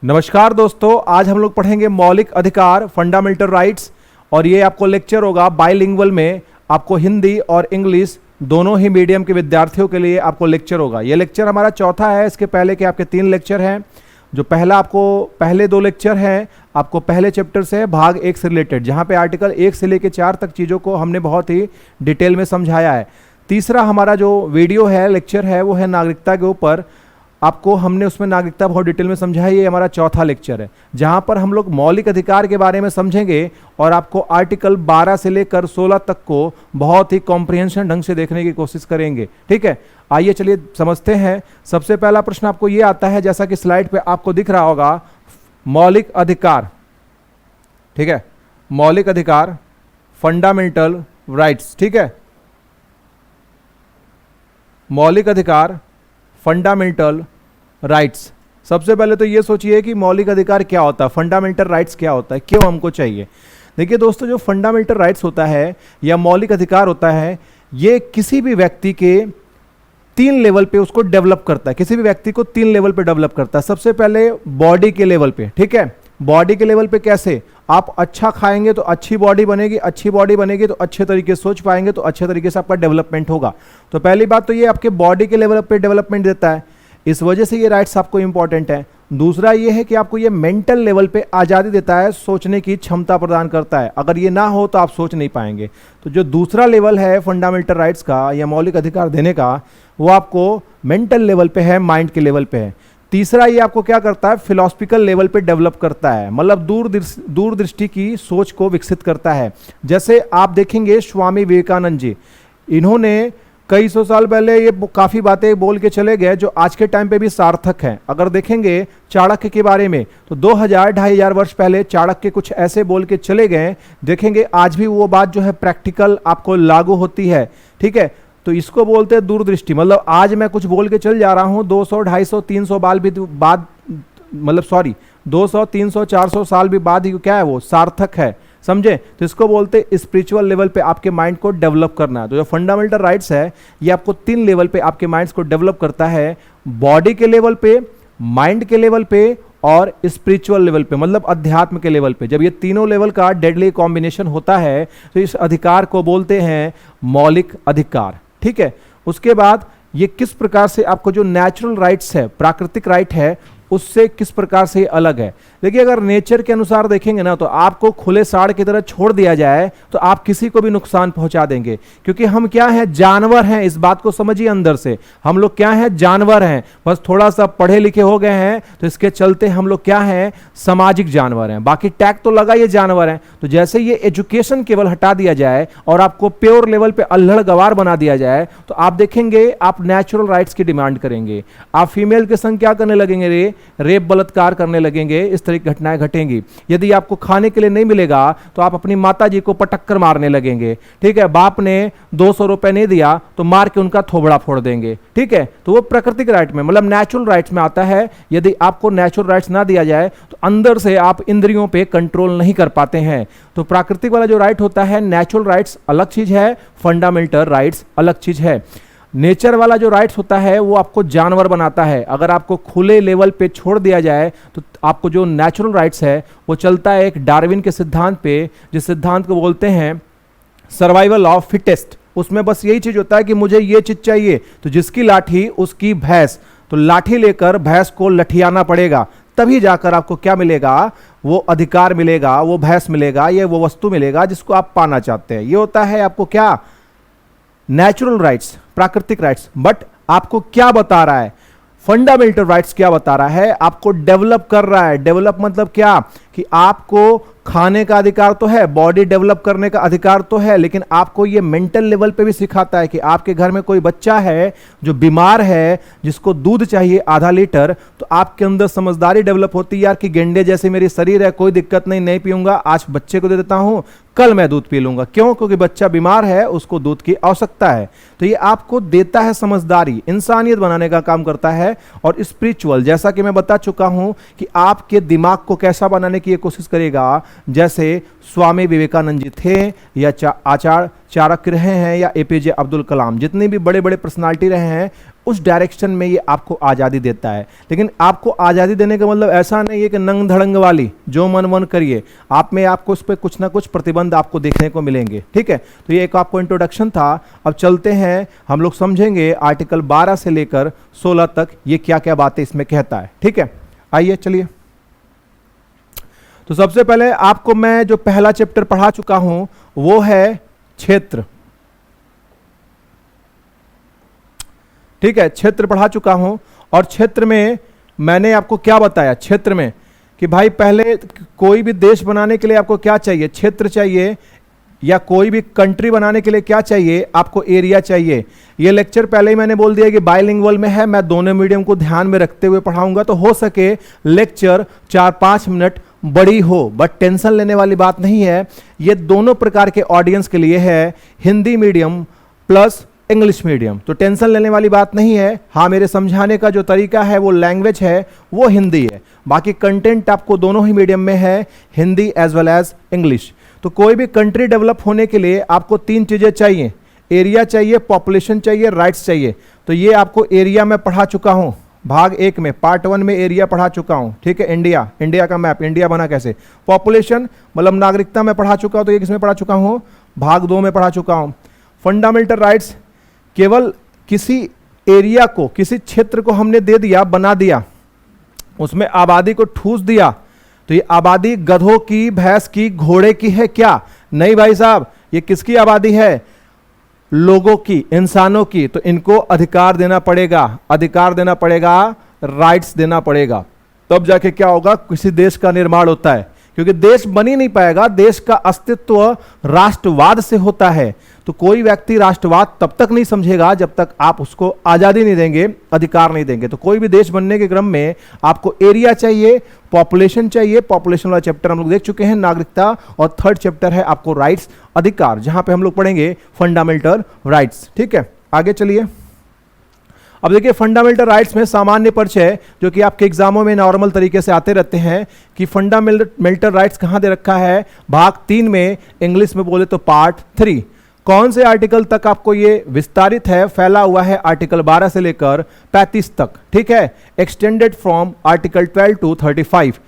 नमस्कार दोस्तों, आज हम लोग पढ़ेंगे मौलिक अधिकार फंडामेंटल राइट्स। और ये आपको लेक्चर होगा बाइलिंगुअल में। आपको हिंदी और इंग्लिश दोनों ही मीडियम के विद्यार्थियों के लिए आपको लेक्चर होगा। ये लेक्चर हमारा चौथा है। इसके पहले के आपके 3 लेक्चर हैं। जो पहले 2 लेक्चर हैं आपको पहले चैप्टर से भाग 1 से रिलेटेड, जहाँ पे आर्टिकल 1 से लेकर 4 तक चीज़ों को हमने बहुत ही डिटेल में समझाया है। तीसरा हमारा जो वीडियो है, लेक्चर है, वो है नागरिकता के ऊपर। आपको हमने उसमें नागरिकता बहुत डिटेल में समझाई। ये हमारा चौथा लेक्चर है, जहां पर हम लोग मौलिक अधिकार के बारे में समझेंगे और आपको आर्टिकल 12 से लेकर 16 तक को बहुत ही कॉम्प्रिहेंशन ढंग से देखने की कोशिश करेंगे। ठीक है, आइए चलिए समझते हैं। सबसे पहला प्रश्न आपको ये आता है, जैसा कि स्लाइड पे आपको दिख रहा होगा, मौलिक अधिकार। ठीक है, मौलिक अधिकार फंडामेंटल राइट्स। ठीक है, मौलिक अधिकार फंडामेंटल राइट्स। सबसे पहले तो ये सोचिए कि मौलिक अधिकार क्या होता है, फंडामेंटल राइट्स क्या होता है, क्यों हमको चाहिए। देखिए दोस्तों, जो फंडामेंटल राइट्स होता है या मौलिक अधिकार होता है, ये किसी भी व्यक्ति के 3 लेवल पे उसको डेवलप करता है। किसी भी व्यक्ति को 3 लेवल पे डेवलप करता है। सबसे पहले बॉडी के लेवल पे। ठीक है, बॉडी के लेवल पे कैसे? आप अच्छा खाएंगे तो अच्छी बॉडी बनेगी, अच्छी बॉडी बनेगी तो अच्छे तरीके से सोच पाएंगे, तो अच्छे तरीके से आपका डेवलपमेंट होगा। तो पहली बात तो ये आपके बॉडी के लेवल पे डेवलपमेंट देता है, इस वजह से ये राइट्स आपको इंपॉर्टेंट है। दूसरा ये है कि आपको ये मेंटल लेवल पे आज़ादी देता है, सोचने की क्षमता प्रदान करता है। अगर ये ना हो तो आप सोच नहीं पाएंगे। तो जो दूसरा लेवल है फंडामेंटल राइट्स का या मौलिक अधिकार देने का, वो आपको मेंटल लेवल पे है, माइंड के लेवल पे है। तीसरा ये आपको क्या करता है, फिलोसफिकल लेवल पे डेवलप करता है, मतलब दूरदृष्टि की सोच को विकसित करता है। जैसे आप देखेंगे स्वामी विवेकानंद जी, इन्होंने कई सौ साल पहले ये काफ़ी बातें बोल के चले गए जो आज के टाइम पे भी सार्थक हैं। अगर देखेंगे चाणक्य के बारे में, तो 2000-2500 वर्ष पहले चाणक्य कुछ ऐसे बोल के चले गए, देखेंगे आज भी वो बात जो है प्रैक्टिकल आपको लागू होती है। ठीक है, तो इसको बोलते हैं दूरदृष्टि। मतलब आज मैं कुछ बोल के चल जा रहा हूँ, 200, 250, 300 साल भी बाद, मतलब सॉरी 200, 300, 400 साल भी बाद ही क्या है, वो सार्थक है। समझे? तो इसको बोलते हैं स्पिरिचुअल लेवल पे आपके माइंड को डेवलप करना है। तो जो फंडामेंटल राइट्स है, ये आपको 3 लेवल पे आपके माइंड्स को डेवलप करता है, बॉडी के लेवल पे, माइंड के लेवल पे और स्पिरिचुअल लेवल पे, मतलब अध्यात्म के लेवल पे। जब ये तीनों लेवल का डेडली कॉम्बिनेशन होता है तो इस अधिकार को बोलते हैं मौलिक अधिकार। ठीक है, उसके बाद ये किस प्रकार से आपको जो नेचुरल राइट्स है, प्राकृतिक राइट है, उससे किस प्रकार से अलग है। देखिए, अगर नेचर के अनुसार देखेंगे ना, तो आपको खुले साड़ की तरह छोड़ दिया जाए तो आप किसी को भी नुकसान पहुंचा देंगे, क्योंकि हम क्या हैं, जानवर हैं। इस बात को समझिए अंदर से, हम लोग क्या हैं, जानवर हैं। बस थोड़ा सा पढ़े लिखे हो गए हैं तो इसके चलते हम लोग क्या हैं, सामाजिक जानवर हैं। बाकी टैग तो लगा, ये जानवर हैं। तो जैसे ये एजुकेशन केवल हटा दिया जाए और आपको प्योर लेवल पे अल्हड़ गवार बना दिया जाए, तो आप देखेंगे आप नेचुरल राइट्स की डिमांड करेंगे। आप फीमेल के संग क्या करने लगेंगे, रेप बलात्कार करने लगेंगे, इस तरह की घटनाएं घटेंगी। यदि आपको खाने के लिए नहीं मिलेगा तो आप अपनी माता जी को पटक कर मारने लगेंगे। ठीक है, बाप ने 200 रुपए नहीं दिया तो मार के उनका थोबड़ा फोड़ देंगे। ठीक है, तो वो प्राकृतिक राइट में, मतलब नेचुरल राइट्स में आता है। यदि आपको नेचुरल राइट्स ना दिया जाए तो अंदर से आप इंद्रियों पे कंट्रोल नहीं कर पाते हैं। तो प्राकृतिक वाला जो राइट होता है, नेचुरल राइट्स अलग चीज है, फंडामेंटल राइट्स अलग चीज है। नेचर वाला जो राइट्स होता है वो आपको जानवर बनाता है। अगर आपको खुले लेवल पे छोड़ दिया जाए तो आपको जो नेचुरल राइट्स है वो चलता है एक डार्विन के सिद्धांत पे, जिस सिद्धांत को बोलते हैं सर्वाइवल ऑफ फिटेस्ट। उसमें बस यही चीज होता है कि मुझे ये चीज चाहिए, तो जिसकी लाठी उसकी भैंस, तो लाठी लेकर भैंस को लठियाना पड़ेगा, तभी जाकर आपको क्या मिलेगा, वो अधिकार मिलेगा, वो भैंस मिलेगा, ये वो वस्तु मिलेगा जिसको आप पाना चाहते हैं। ये होता है आपको क्या, नेचुरल राइट्स, प्राकृतिक राइट्स। बट आपको क्या बता रहा है, फंडामेंटल राइट्स क्या बता रहा है, आपको डेवलप कर रहा है। डेवलप मतलब क्या, कि आपको खाने का अधिकार तो है, बॉडी डेवलप करने का अधिकार तो है, लेकिन आपको ये मेंटल लेवल पे भी सिखाता है कि आपके घर में कोई बच्चा है जो बीमार है, जिसको दूध चाहिए आधा लीटर, तो आपके अंदर समझदारी डेवलप होती है यार कि गेंडे जैसे मेरी शरीर है, कोई दिक्कत नहीं, नहीं पीऊंगा, आज बच्चे को दे देता हूं, कल मैं दूध पी लूंगा। क्यों? क्योंकि बच्चा बीमार है, उसको दूध की आवश्यकता है। तो ये आपको देता है समझदारी, इंसानियत बनाने का काम करता है। और स्पिरिचुअल, जैसा कि मैं बता चुका हूं कि आपके दिमाग को कैसा बनाने की कोशिश करेगा, जैसे स्वामी विवेकानंद जी थे या आचार्य चाणक्य रहे हैं या एपीजे अब्दुल कलाम, जितने भी बड़े बड़े पर्सनालिटी रहे हैं, उस डायरेक्शन में ये आपको आज़ादी देता है। लेकिन आपको आज़ादी देने का मतलब ऐसा नहीं है कि नंग धड़ंग वाली जो मन मन करिए, आप में आपको उस पर कुछ ना कुछ प्रतिबंध आपको देखने को मिलेंगे। ठीक है, तो ये एक आपको इंट्रोडक्शन था। अब चलते हैं, हम लोग समझेंगे आर्टिकल 12 से लेकर 16 तक ये क्या क्या बातें इसमें कहता है। ठीक है, आइए चलिए। तो सबसे पहले आपको मैं जो पहला चैप्टर पढ़ा चुका हूं वो है क्षेत्र। ठीक है, क्षेत्र पढ़ा चुका हूं, और क्षेत्र में मैंने आपको क्या बताया, क्षेत्र में कि भाई पहले कोई भी देश बनाने के लिए आपको क्या चाहिए, क्षेत्र चाहिए, या कोई भी कंट्री बनाने के लिए क्या चाहिए, आपको एरिया चाहिए। ये लेक्चर पहले ही मैंने बोल दिया कि बाइलिंगुअल में है, मैं दोनों मीडियम को ध्यान में रखते हुए पढ़ाऊंगा, तो हो सके लेक्चर 4-5 मिनट बड़ी हो, बट टेंशन लेने वाली बात नहीं है। ये दोनों प्रकार के ऑडियंस के लिए है, Hindi medium plus English medium, तो टेंशन लेने वाली बात नहीं है। हाँ, मेरे समझाने का जो तरीका है, वो लैंग्वेज है, वो हिंदी है, बाकी कंटेंट आपको दोनों ही मीडियम में है, Hindi as well as English. तो कोई भी कंट्री डेवलप होने के लिए आपको 3 चीजें चाहिए, एरिया चाहिए, पॉपुलेशन चाहिए, राइट्स चाहिए। तो ये आपको एरिया में पढ़ा चुका हूं, भाग 1 में, पार्ट 1 में एरिया पढ़ा चुका हूं। ठीक है, इंडिया का मैप, इंडिया बना कैसे, पॉपुलेशन मतलब नागरिकता में पढ़ा चुका हूं, तो ये किसमें पढ़ा चुका हूं, भाग 2 में पढ़ा चुका हूं। फंडामेंटल राइट्स, केवल किसी एरिया को, किसी क्षेत्र को हमने दे दिया, बना दिया, उसमें आबादी को ठूस दिया, तो ये आबादी गधों की, भैंस की, घोड़े की है क्या, नहीं भाई साहब, ये किसकी आबादी है, लोगों की, इंसानों की। तो इनको अधिकार देना पड़ेगा, अधिकार देना पड़ेगा, राइट्स देना पड़ेगा, तब जाके क्या होगा, किसी देश का निर्माण होता है। क्योंकि देश बन ही नहीं पाएगा, देश का अस्तित्व राष्ट्रवाद से होता है। तो कोई व्यक्ति राष्ट्रवाद तब तक नहीं समझेगा जब तक आप उसको आजादी नहीं देंगे, अधिकार नहीं देंगे। तो कोई भी देश बनने के क्रम में आपको एरिया चाहिए, पॉपुलेशन चाहिए, पॉपुलेशन वाला चैप्टर हम लोग देख चुके हैं, नागरिकता, और 3rd चैप्टर है आपको राइट्स, अधिकार, जहां पे हम लोग पढ़ेंगे फंडामेंटल राइट्स। ठीक है, आगे चलिए। अब देखिए, फंडामेंटल राइट्स में सामान्य परिचय, जो कि आपके एग्जामों में नॉर्मल तरीके से आते रहते हैं, कि फंडामेंटल राइट्स कहां दे रखा है, भाग 3 में, इंग्लिश में बोले तो पार्ट 3। कौन से आर्टिकल तक आपको ये विस्तारित है, फैला हुआ है, आर्टिकल 12 से लेकर 35 तक। ठीक है, एक्सटेंडेड फ्रॉम आर्टिकल 12 to 35।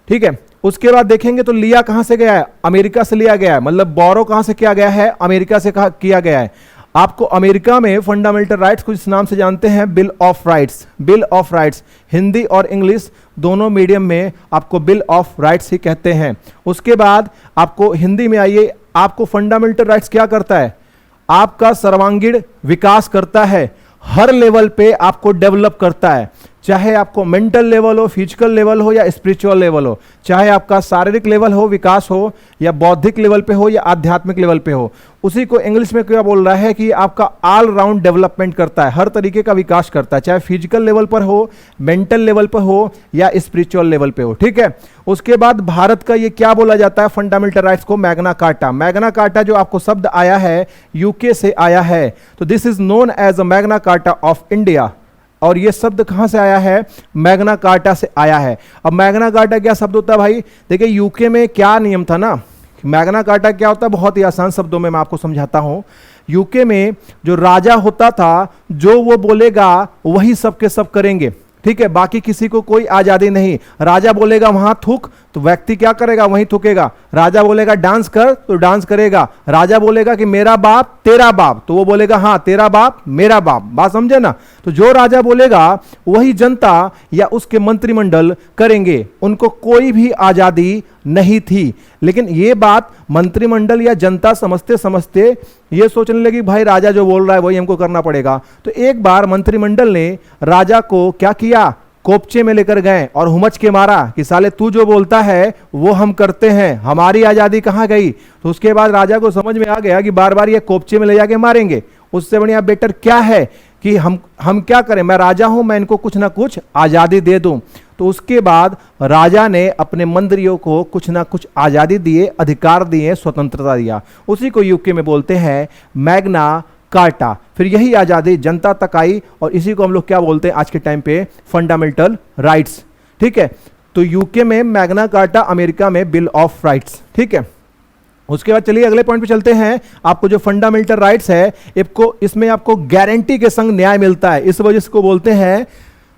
ठीक है, उसके बाद देखेंगे तो लिया कहां से गया है, अमेरिका से लिया गया है, मतलब बोरो कहां से किया गया है, अमेरिका से किया गया है। आपको अमेरिका में फंडामेंटल राइट्स कुछ नाम से जानते हैं, bill of rights. Bill of rights Hindi और इंग्लिश दोनों मीडियम में आपको बिल ऑफ राइट्स ही कहते हैं। उसके बाद आपको हिंदी में आइए, आपको फंडामेंटल राइट्स क्या करता है, आपका सर्वांगीण विकास करता है, हर लेवल पे आपको डेवलप करता है, चाहे आपको मेंटल लेवल हो, फिजिकल लेवल हो, या स्पिरिचुअल लेवल हो, चाहे आपका शारीरिक लेवल हो, विकास हो, या बौद्धिक लेवल पे हो, या आध्यात्मिक लेवल पे हो। उसी को इंग्लिश में क्या बोल रहा है कि आपका ऑल राउंड डेवलपमेंट करता है, हर तरीके का विकास करता है, चाहे फिजिकल लेवल पर हो, मेंटल लेवल पर हो, या स्पिरिचुअल लेवल पे हो। ठीक है, उसके बाद भारत का ये क्या बोला जाता है, फंडामेंटल राइट्स को मैग्ना कार्टा। मैग्ना कार्टा जो आपको शब्द आया है, यूके से आया है, तो this is known as a Magna Carta of India. और ये शब्द कहां से आया है, मैग्ना कार्टा से आया है। अब मैग्ना कार्टा क्या शब्द होता है भाई, देखिए यूके में क्या नियम था ना, मैग्ना कार्टा क्या होता है, बहुत ही आसान शब्दों में मैं आपको समझाता हूं। यूके में जो राजा होता था, जो वो बोलेगा वही सबके सब करेंगे। ठीक है, बाकी किसी को कोई आजादी नहीं। राजा बोलेगा वहां थूक, तो व्यक्ति क्या करेगा, वहीं थूकेगा। राजा बोलेगा डांस कर, तो डांस करेगा। राजा बोलेगा कि मेरा बाप तेरा बाप, तो वो बोलेगा हाँ तेरा बाप मेरा बाप। बात समझे ना, तो जो राजा बोलेगा वही जनता या उसके मंत्रिमंडल करेंगे, उनको कोई भी आजादी नहीं थी। लेकिन ये बात मंत्रिमंडल या जनता समझते समझते ये सोचने लगी भाई राजा जो बोल रहा है वही हमको करना पड़ेगा। तो एक बार मंत्रिमंडल ने राजा को क्या किया, कोपचे में लेकर गए और हुमच के मारा कि साले तू जो बोलता है वो हम करते हैं, हमारी आजादी कहां गई। तो उसके बाद राजा को समझ में आ गया कि बार बार ये कोपचे में ले जाके मारेंगे, उससे बढ़िया बेटर क्या है कि हम क्या करें, मैं राजा हूं, मैं इनको कुछ ना कुछ आजादी दे दूं। तो उसके बाद राजा ने अपने मंत्रियों को कुछ ना कुछ आजादी दिए, अधिकार दिए, स्वतंत्रता दिया। उसी को यूके में बोलते हैं मैग्ना कार्टा। फिर यही आजादी जनता तक आई और इसी को हम लोग क्या बोलते हैं आज के टाइम पे, फंडामेंटल राइट्स। ठीक है, तो यूके में मैग्ना कार्टा, अमेरिका में बिल ऑफ राइट्स। ठीक है, उसके बाद चलिए अगले पॉइंट पे चलते हैं। आपको जो फंडामेंटल राइट्स है इसको, इसमें आपको गारंटी के संग न्याय मिलता है, इस वजह से इसको बोलते हैं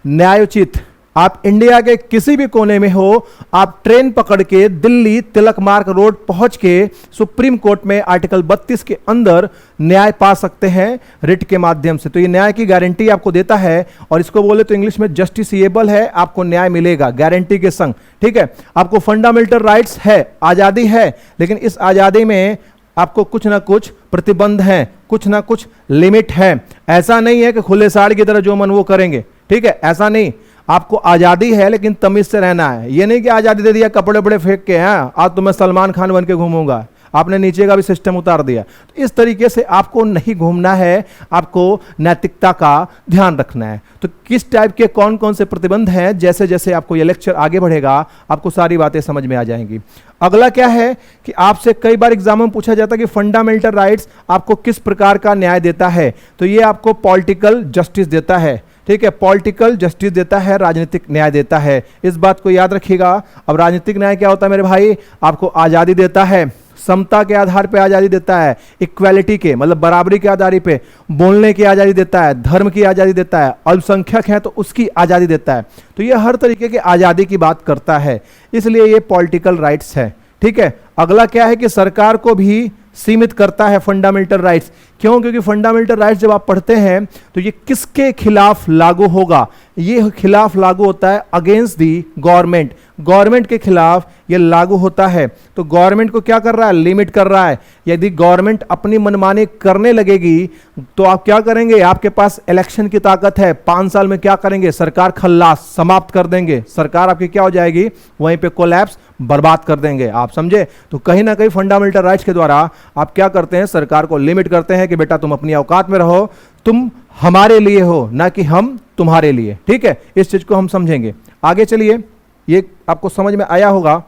न्यायोचित। आप इंडिया के किसी भी कोने में हो, आप ट्रेन पकड़ के दिल्ली तिलक मार्ग रोड पहुंच के सुप्रीम कोर्ट में आर्टिकल 32 के अंदर न्याय पा सकते हैं रिट के माध्यम से। तो ये न्याय की गारंटी आपको देता है, और इसको बोले तो इंग्लिश में जस्टिसिएबल है, आपको न्याय मिलेगा गारंटी के संग। ठीक है, आपको फंडामेंटल राइट्स है, आजादी है, लेकिन इस आजादी में आपको कुछ ना कुछ प्रतिबंध हैं, कुछ ना कुछ लिमिट है। ऐसा नहीं है कि खुले साड़ की तरह जो मन वो करेंगे, ठीक है, ऐसा नहीं। आपको आजादी है लेकिन तमीज से रहना है। ये नहीं कि आजादी दे दिया कपड़े बड़े फेंक के, हैं आज तो मैं सलमान खान बन के घूमूंगा, आपने नीचे का भी सिस्टम उतार दिया। तो इस तरीके से आपको नहीं घूमना है, आपको नैतिकता का ध्यान रखना है। तो किस टाइप के कौन कौन से प्रतिबंध हैं, जैसे जैसे आपको ये लेक्चर आगे बढ़ेगा आपको सारी बातें समझ में आ जाएंगी। अगला क्या है कि आपसे कई बार एग्जाम में पूछा जाता है कि फंडामेंटल राइट्स आपको किस प्रकार का न्याय देता है। तो ये आपको पॉलिटिकल जस्टिस देता है, ठीक है, पॉलिटिकल जस्टिस देता है, राजनीतिक न्याय देता है। इस बात को याद रखिएगा। अब राजनीतिक न्याय क्या होता है मेरे भाई, आपको आजादी देता है, समता के आधार पे आजादी देता है, इक्वालिटी के मतलब बराबरी के आधार पे बोलने की आजादी देता है, धर्म की आजादी देता है, अल्पसंख्यक है तो उसकी आजादी देता है। तो ये हर तरीके की आजादी की बात करता है, इसलिए ये पॉलिटिकल राइट्स है। ठीक है, अगला क्या है कि सरकार को भी सीमित करता है फंडामेंटल राइट्स। क्यों? क्योंकि फंडामेंटल राइट्स जब आप पढ़ते हैं तो ये किसके खिलाफ लागू होगा, ये खिलाफ लागू होता है अगेंस्ट दी गवर्नमेंट, गवर्नमेंट के खिलाफ ये लागू होता है। तो गवर्नमेंट को क्या कर रहा है, लिमिट कर रहा है। यदि गवर्नमेंट अपनी मनमानी करने लगेगी तो आप क्या करेंगे, आपके पास इलेक्शन की ताकत है, 5 साल में क्या करेंगे, सरकार खल्लास, समाप्त कर देंगे, सरकार आपकी क्या हो जाएगी, वहीं पे कोलैप्स, बर्बाद कर देंगे। आप समझे? तो कहीं ना कहीं फंडामेंटल राइट्स के द्वारा आप क्या करते हैं, सरकार को लिमिट करते हैं कि बेटा तुम अपनी औकात में रहो, तुम हमारे लिए हो ना कि हम तुम्हारे लिए। ठीक है, इस चीज को हम समझेंगे। आगे चलिए, ये आपको समझ में आया होगा।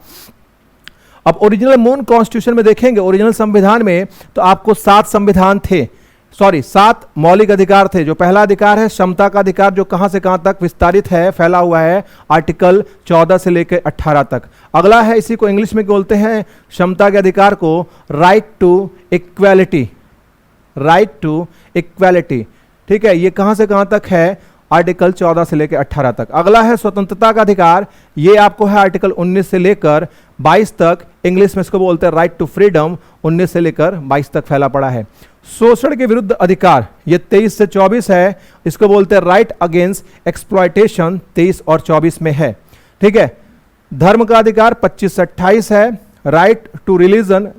अब ओरिजिनल मून कॉन्स्टिट्यूशन में देखेंगे, ओरिजिनल संविधान में तो आपको 7 संविधान थे, 7 मौलिक अधिकार थे। जो पहला अधिकार है समता का अधिकार, जो कहां से कहां तक विस्तारित है, फैला हुआ है, आर्टिकल 14 से लेकर 18 तक। अगला है, इसी को इंग्लिश में बोलते हैं समता के अधिकार को right to equality, right to equality. ठीक है, ये कहां से कहां तक है, आर्टिकल 14 से लेकर 18 तक। अगला है स्वतंत्रता का अधिकार, ये आपको है आर्टिकल 19 से लेकर 22 तक, इंग्लिश में इसको बोलते हैं राइट टू फ्रीडम, 19 से लेकर 22 तक फैला पड़ा है। शोषण के विरुद्ध अधिकार, ये 23 से 24 है, इसको बोलते हैं राइट अगेंस्ट एक्सप्लॉयटेशन, 23 और 24 में है। ठीक है, धर्म का अधिकार 25 से 28 है, राइट टू रिलीजन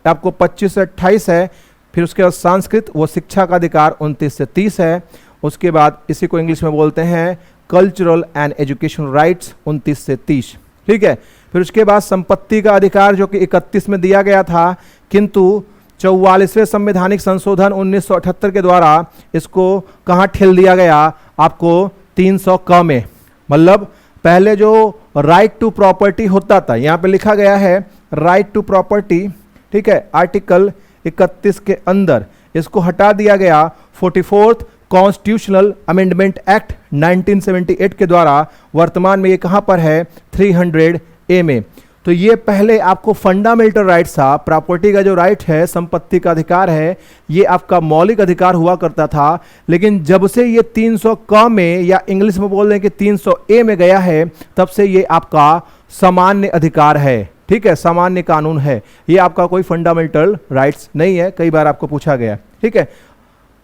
आपको 25 से 28 है। फिर उसके बाद संस्कृत वो शिक्षा का अधिकार 29 से 30 है। उसके बाद इसी को इंग्लिश में बोलते हैं कल्चरल एंड एजुकेशन राइट्स, 29 से 30। ठीक है, फिर उसके बाद संपत्ति का अधिकार जो कि 31 में दिया गया था, किंतु 44वें संवैधानिक संशोधन 1978 के द्वारा इसको कहाँ ठेल दिया गया, आपको 300 क में। मतलब पहले जो राइट टू प्रॉपर्टी होता था, यहाँ पे लिखा गया है राइट टू प्रॉपर्टी, ठीक है, आर्टिकल 31 के अंदर इसको हटा दिया गया 44th कॉन्स्टिट्यूशनल अमेंडमेंट एक्ट 1978 के द्वारा। वर्तमान में ये कहां पर है, 300A में। तो ये पहले आपको फंडामेंटल राइट्स था, प्रॉपर्टी का जो राइट है, संपत्ति का अधिकार है, ये आपका मौलिक अधिकार हुआ करता था। लेकिन जब से ये 300 क में या इंग्लिश में बोल रहे हैं कि 300A में गया है, तब से ये आपका सामान्य अधिकार है। ठीक है, सामान्य कानून है, ये आपका कोई फंडामेंटल राइट्स नहीं है, कई बार आपको पूछा गया। ठीक है,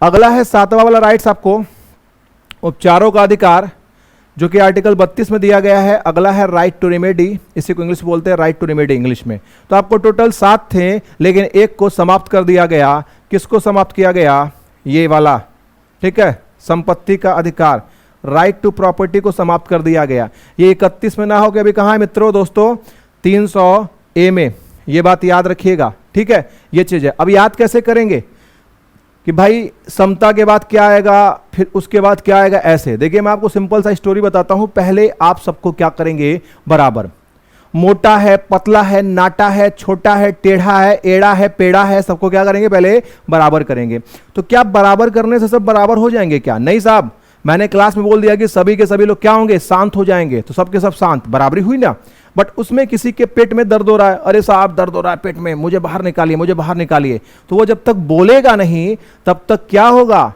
अगला है 7वां वाला राइट्स, आपको उपचारों का अधिकार, जो कि आर्टिकल 32 में दिया गया है। अगला है राइट टू रेमेडी, इसी को इंग्लिश बोलते हैं राइट टू रेमेडी इंग्लिश में। तो आपको टोटल 7 थे, लेकिन एक को समाप्त कर दिया गया। किसको समाप्त किया गया, ये वाला, ठीक है, संपत्ति का अधिकार, राइट टू प्रॉपर्टी को समाप्त कर दिया गया। ये 31 में ना हो कि अभी कहाँ है मित्रों, दोस्तों 300A में, ये बात याद रखिएगा। ठीक है, ये चीज है। अब याद कैसे करेंगे कि भाई समता के बाद क्या आएगा, फिर उसके बाद क्या आएगा, ऐसे देखिए मैं आपको सिंपल सा स्टोरी बताता हूं। पहले आप सबको क्या करेंगे, बराबर, मोटा है, पतला है, नाटा है, छोटा है, टेढ़ा है, एड़ा है, पेड़ा है, सबको क्या करेंगे, पहले बराबर करेंगे। तो क्या बराबर करने से सब बराबर हो जाएंगे क्या? नहीं साहब, मैंने क्लास में बोल दिया कि सभी के सभी लोग क्या होंगे, शांत हो जाएंगे, तो सबके सब शांत, बराबरी हुई ना। बट उसमें किसी के पेट में दर्द हो रहा है, अरे साहब दर्द हो रहा है पेट में, मुझे बाहर निकालिए, मुझे बाहर निकालिए, तो वो जब तक बोलेगा नहीं तब तक क्या होगा,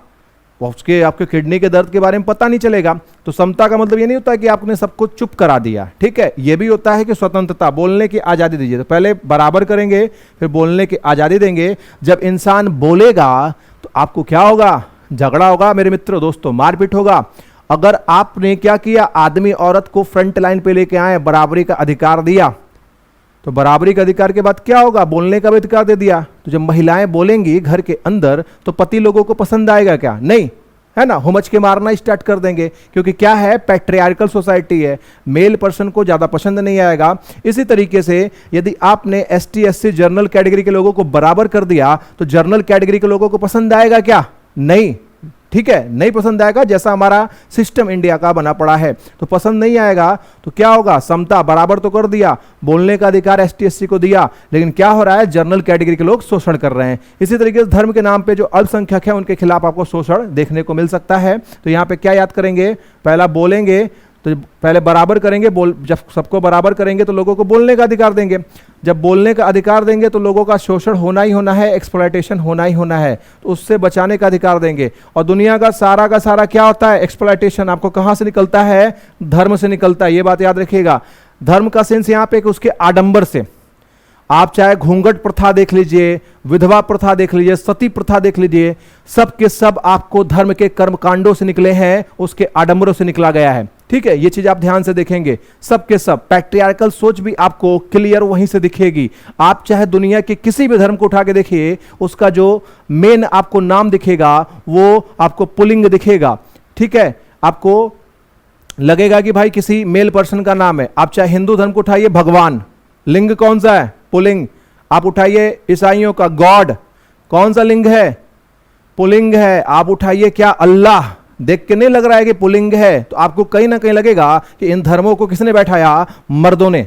उसके आपके किडनी के दर्द के बारे में पता नहीं चलेगा। तो समता का मतलब ये नहीं होता है कि आपने सबको चुप करा दिया, ठीक है, ये भी होता है कि स्वतंत्रता, बोलने की आज़ादी दीजिए। तो पहले बराबर करेंगे, फिर बोलने की आज़ादी देंगे। जब इंसान बोलेगा तो आपको क्या होगा, झगड़ा होगा मेरे मित्रों, दोस्तों, मारपीट होगा। अगर आपने क्या किया, आदमी औरत को फ्रंट लाइन पे लेके आए, बराबरी का अधिकार दिया, तो बराबरी के अधिकार के बाद क्या होगा, बोलने का भी अधिकार दे दिया। तो जब महिलाएं बोलेंगी घर के अंदर तो पति लोगों को पसंद आएगा क्या, नहीं, है ना, हुमच के मारना स्टार्ट कर देंगे, क्योंकि क्या है, पैट्रियार्कल सोसाइटी है, मेल पर्सन को ज्यादा पसंद नहीं आएगा। इसी तरीके से यदि आपने एसटी एससी जनरल कैटेगरी के लोगों को बराबर कर दिया तो जनरल कैटेगरी के लोगों को पसंद आएगा क्या, नहीं, ठीक है, नहीं पसंद आएगा। जैसा हमारा सिस्टम इंडिया का बना पड़ा है तो पसंद नहीं आएगा। तो क्या होगा, समता, बराबर तो कर दिया, बोलने का अधिकार एसटी एससी को दिया, लेकिन क्या हो रहा है, जनरल कैटेगरी के लोग शोषण कर रहे हैं। इसी तरीके से धर्म के नाम पे जो अल्पसंख्यक है उनके खिलाफ आपको शोषण देखने को मिल सकता है। तो यहाँ पे क्या याद करेंगे, पहला बोलेंगे तो पहले बराबर करेंगे, जब सबको बराबर करेंगे तो लोगों को बोलने का अधिकार देंगे। जब बोलने का अधिकार देंगे तो लोगों का शोषण होना ही होना है, एक्सप्लॉयटेशन होना ही होना है, तो उससे बचाने का अधिकार देंगे। और दुनिया का सारा क्या होता है, एक्सप्लॉयटेशन आपको कहां से निकलता है, धर्म से निकलता है, ये बात याद रखिएगा। धर्म का सेंस यहां पे उसके आडंबर से, आप चाहे घूंघट प्रथा देख लीजिए, विधवा प्रथा देख लीजिए, सती प्रथा देख लीजिए, सब के सब आपको धर्म के कर्मकांडों से निकले हैं, उसके आडंबरों से निकला गया है, ठीक है, ये चीज आप ध्यान से देखेंगे। सब के सब पैट्रियार्कल सोच भी आपको क्लियर वहीं से दिखेगी। आप चाहे दुनिया के किसी भी धर्म को उठा के देखिए, उसका जो मेन आपको नाम दिखेगा वो आपको पुल्लिंग दिखेगा, ठीक है, आपको लगेगा कि भाई किसी मेल पर्सन का नाम है। आप चाहे हिंदू धर्म को उठाइए, भगवान, लिंग कौन सा है, पुल्लिंग। आप उठाइए ईसाइयों का गॉड, कौन सा लिंग है, पुल्लिंग है। आप उठाइए क्या, अल्लाह, देख के नहीं लग रहा है कि पुल्लिंग है, तो आपको कहीं ना कहीं लगेगा कि इन धर्मों को किसने बैठाया, मर्दों ने।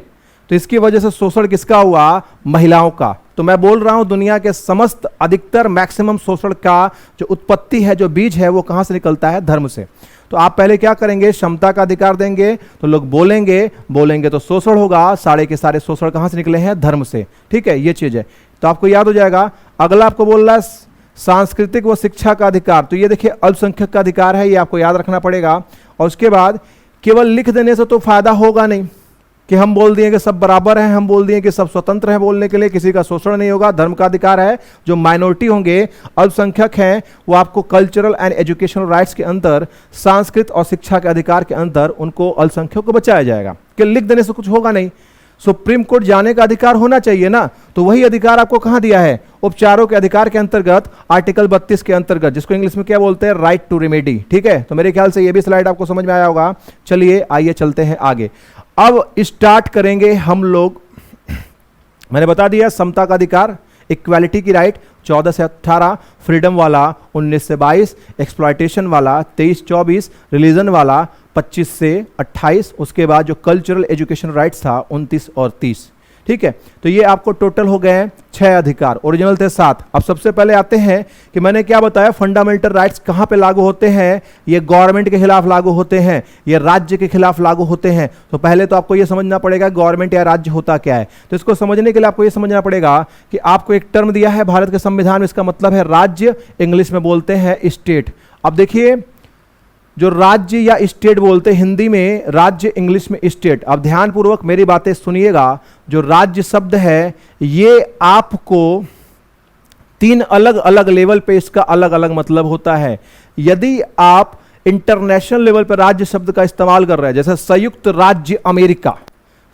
तो इसकी वजह से शोषण किसका हुआ, महिलाओं का। तो मैं बोल रहा हूं दुनिया के समस्त अधिकतर मैक्सिमम शोषण का जो उत्पत्ति है, जो बीज है, वो कहां से निकलता है, धर्म से। तो आप पहले क्या करेंगे, क्षमता का अधिकार देंगे तो लोग बोलेंगे तो शोषण होगा। सारे के सारे शोषण कहां से निकले हैं, धर्म से, ठीक है, ये चीज है। तो आपको याद हो जाएगा। अगला आपको बोल रहा है सांस्कृतिक व शिक्षा का अधिकार। तो ये देखिए अल्पसंख्यक का अधिकार है, ये आपको याद रखना पड़ेगा। और उसके बाद केवल लिख देने से तो फायदा होगा नहीं कि हम बोल दिए कि सब बराबर हैं, हम बोल दिए कि सब स्वतंत्र हैं बोलने के लिए, किसी का शोषण नहीं होगा। धर्म का अधिकार है, जो माइनॉरिटी होंगे, अल्पसंख्यक हैं, वो आपको कल्चरल एंड एजुकेशनल राइट्स के अंदर, सांस्कृतिक और शिक्षा के अधिकार के अंदर उनको अल्पसंख्यक को बचाया जाएगा। कि लिख देने से कुछ होगा नहीं, सुप्रीम कोर्ट जाने का अधिकार होना चाहिए ना, तो वही अधिकार आपको कहां दिया है, उपचारों के अधिकार के अंतर्गत, आर्टिकल 32 के अंतर्गत, जिसको इंग्लिश में क्या बोलते हैं, राइट टू रेमेडी, ठीक है। तो मेरे ख्याल से ये भी स्लाइड आपको समझ में आया होगा। चलिए आइए चलते हैं आगे। अब स्टार्ट करेंगे हम लोग। मैंने बता दिया समता का अधिकार, इक्वालिटी की राइट 14 से 18, फ्रीडम वाला 19 से 22, एक्सप्लॉयटेशन वाला 23-24, रिलीजन वाला 25 से 28, उसके बाद जो कल्चरल एजुकेशन राइट्स था 29 और 30, ठीक है। तो ये आपको टोटल हो गए 6 अधिकार, ओरिजिनल थे 7। अब सबसे पहले आते हैं कि मैंने क्या बताया, फंडामेंटल राइट्स कहां पे लागू होते हैं, ये गवर्नमेंट के खिलाफ लागू होते हैं, ये राज्य के खिलाफ लागू होते हैं। तो पहले तो आपको ये समझना पड़ेगा गवर्नमेंट या राज्य होता क्या है। तो इसको समझने के लिए आपको ये समझना पड़ेगा कि आपको एक टर्म दिया है भारत के संविधान में, इसका मतलब है राज्य, इंग्लिश में बोलते हैं स्टेट। अब देखिए, जो राज्य या स्टेट बोलते हैं हिंदी में, राज्य इंग्लिश में स्टेट। अब ध्यानपूर्वक मेरी बातें सुनिएगा। जो राज्य शब्द है ये आपको 3 अलग अलग लेवल पे इसका अलग अलग मतलब होता है। यदि आप इंटरनेशनल लेवल पर राज्य शब्द का इस्तेमाल कर रहे हैं, जैसे संयुक्त राज्य अमेरिका,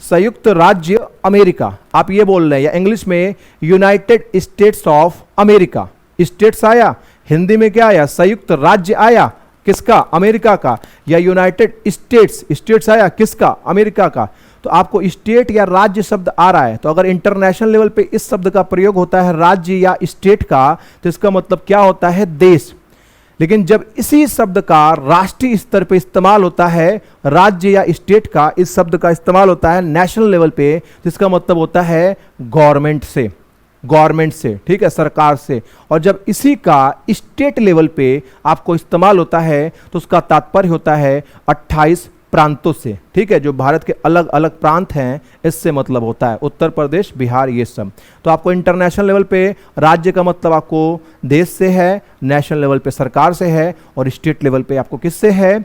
संयुक्त राज्य अमेरिका आप ये बोल रहे हैं, या इंग्लिश में United states of America, states आया, हिंदी में क्या आया, संयुक्त राज्य आया, किसका, अमेरिका का, या यूनाइटेड स्टेट्स, स्टेट्स आया, किसका, अमेरिका का। तो आपको स्टेट या राज्य शब्द आ रहा है, तो अगर इंटरनेशनल लेवल पे इस शब्द का प्रयोग होता है राज्य या स्टेट का, तो इसका मतलब क्या होता है, देश। लेकिन जब इसी शब्द का राष्ट्रीय स्तर पे इस्तेमाल होता है, राज्य या स्टेट का इस शब्द का इस्तेमाल होता है नेशनल लेवल पे, जिसका मतलब होता है गवर्नमेंट से, गवर्नमेंट से, ठीक है, सरकार से। और जब इसी का स्टेट लेवल पे आपको इस्तेमाल होता है तो उसका तात्पर्य होता है 28 प्रांतों से, ठीक है, जो भारत के अलग अलग प्रांत हैं इससे मतलब होता है, उत्तर प्रदेश, बिहार, ये सब। तो आपको इंटरनेशनल लेवल पे राज्य का मतलब आपको देश से है, नेशनल लेवल पे सरकार से है, और स्टेट लेवल पे आपको किससे है,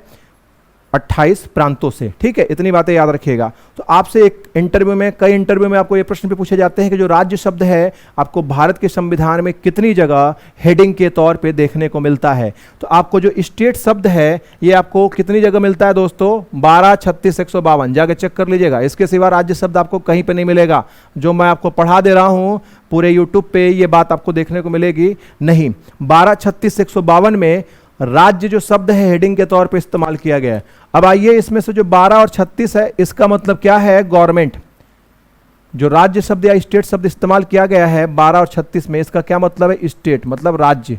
28 प्रांतों से, ठीक है। इतनी बातें याद रखिएगा। तो आपसे एक इंटरव्यू में, कई इंटरव्यू में आपको ये प्रश्न भी पूछे जाते हैं कि जो राज्य शब्द है आपको भारत के संविधान में कितनी जगह हेडिंग के तौर पे देखने को मिलता है। तो आपको जो स्टेट शब्द है ये आपको कितनी जगह मिलता है दोस्तों, 12, 36, 152, जाके चेक कर लीजिएगा। इसके सिवा राज्य शब्द आपको कहीं पे नहीं मिलेगा। जो मैं आपको पढ़ा दे रहा हूं पूरे यूट्यूब पे ये बात आपको देखने को मिलेगी नहीं। 12, 36, 152 में राज्य जो शब्द है हेडिंग के तौर पे इस्तेमाल किया गया है। अब आइए इसमें से जो 12 और 36 है इसका मतलब क्या है, गवर्नमेंट। जो राज्य शब्द या स्टेट शब्द इस्तेमाल किया गया है 12 और 36 में, इसका क्या मतलब है, स्टेट मतलब राज्य।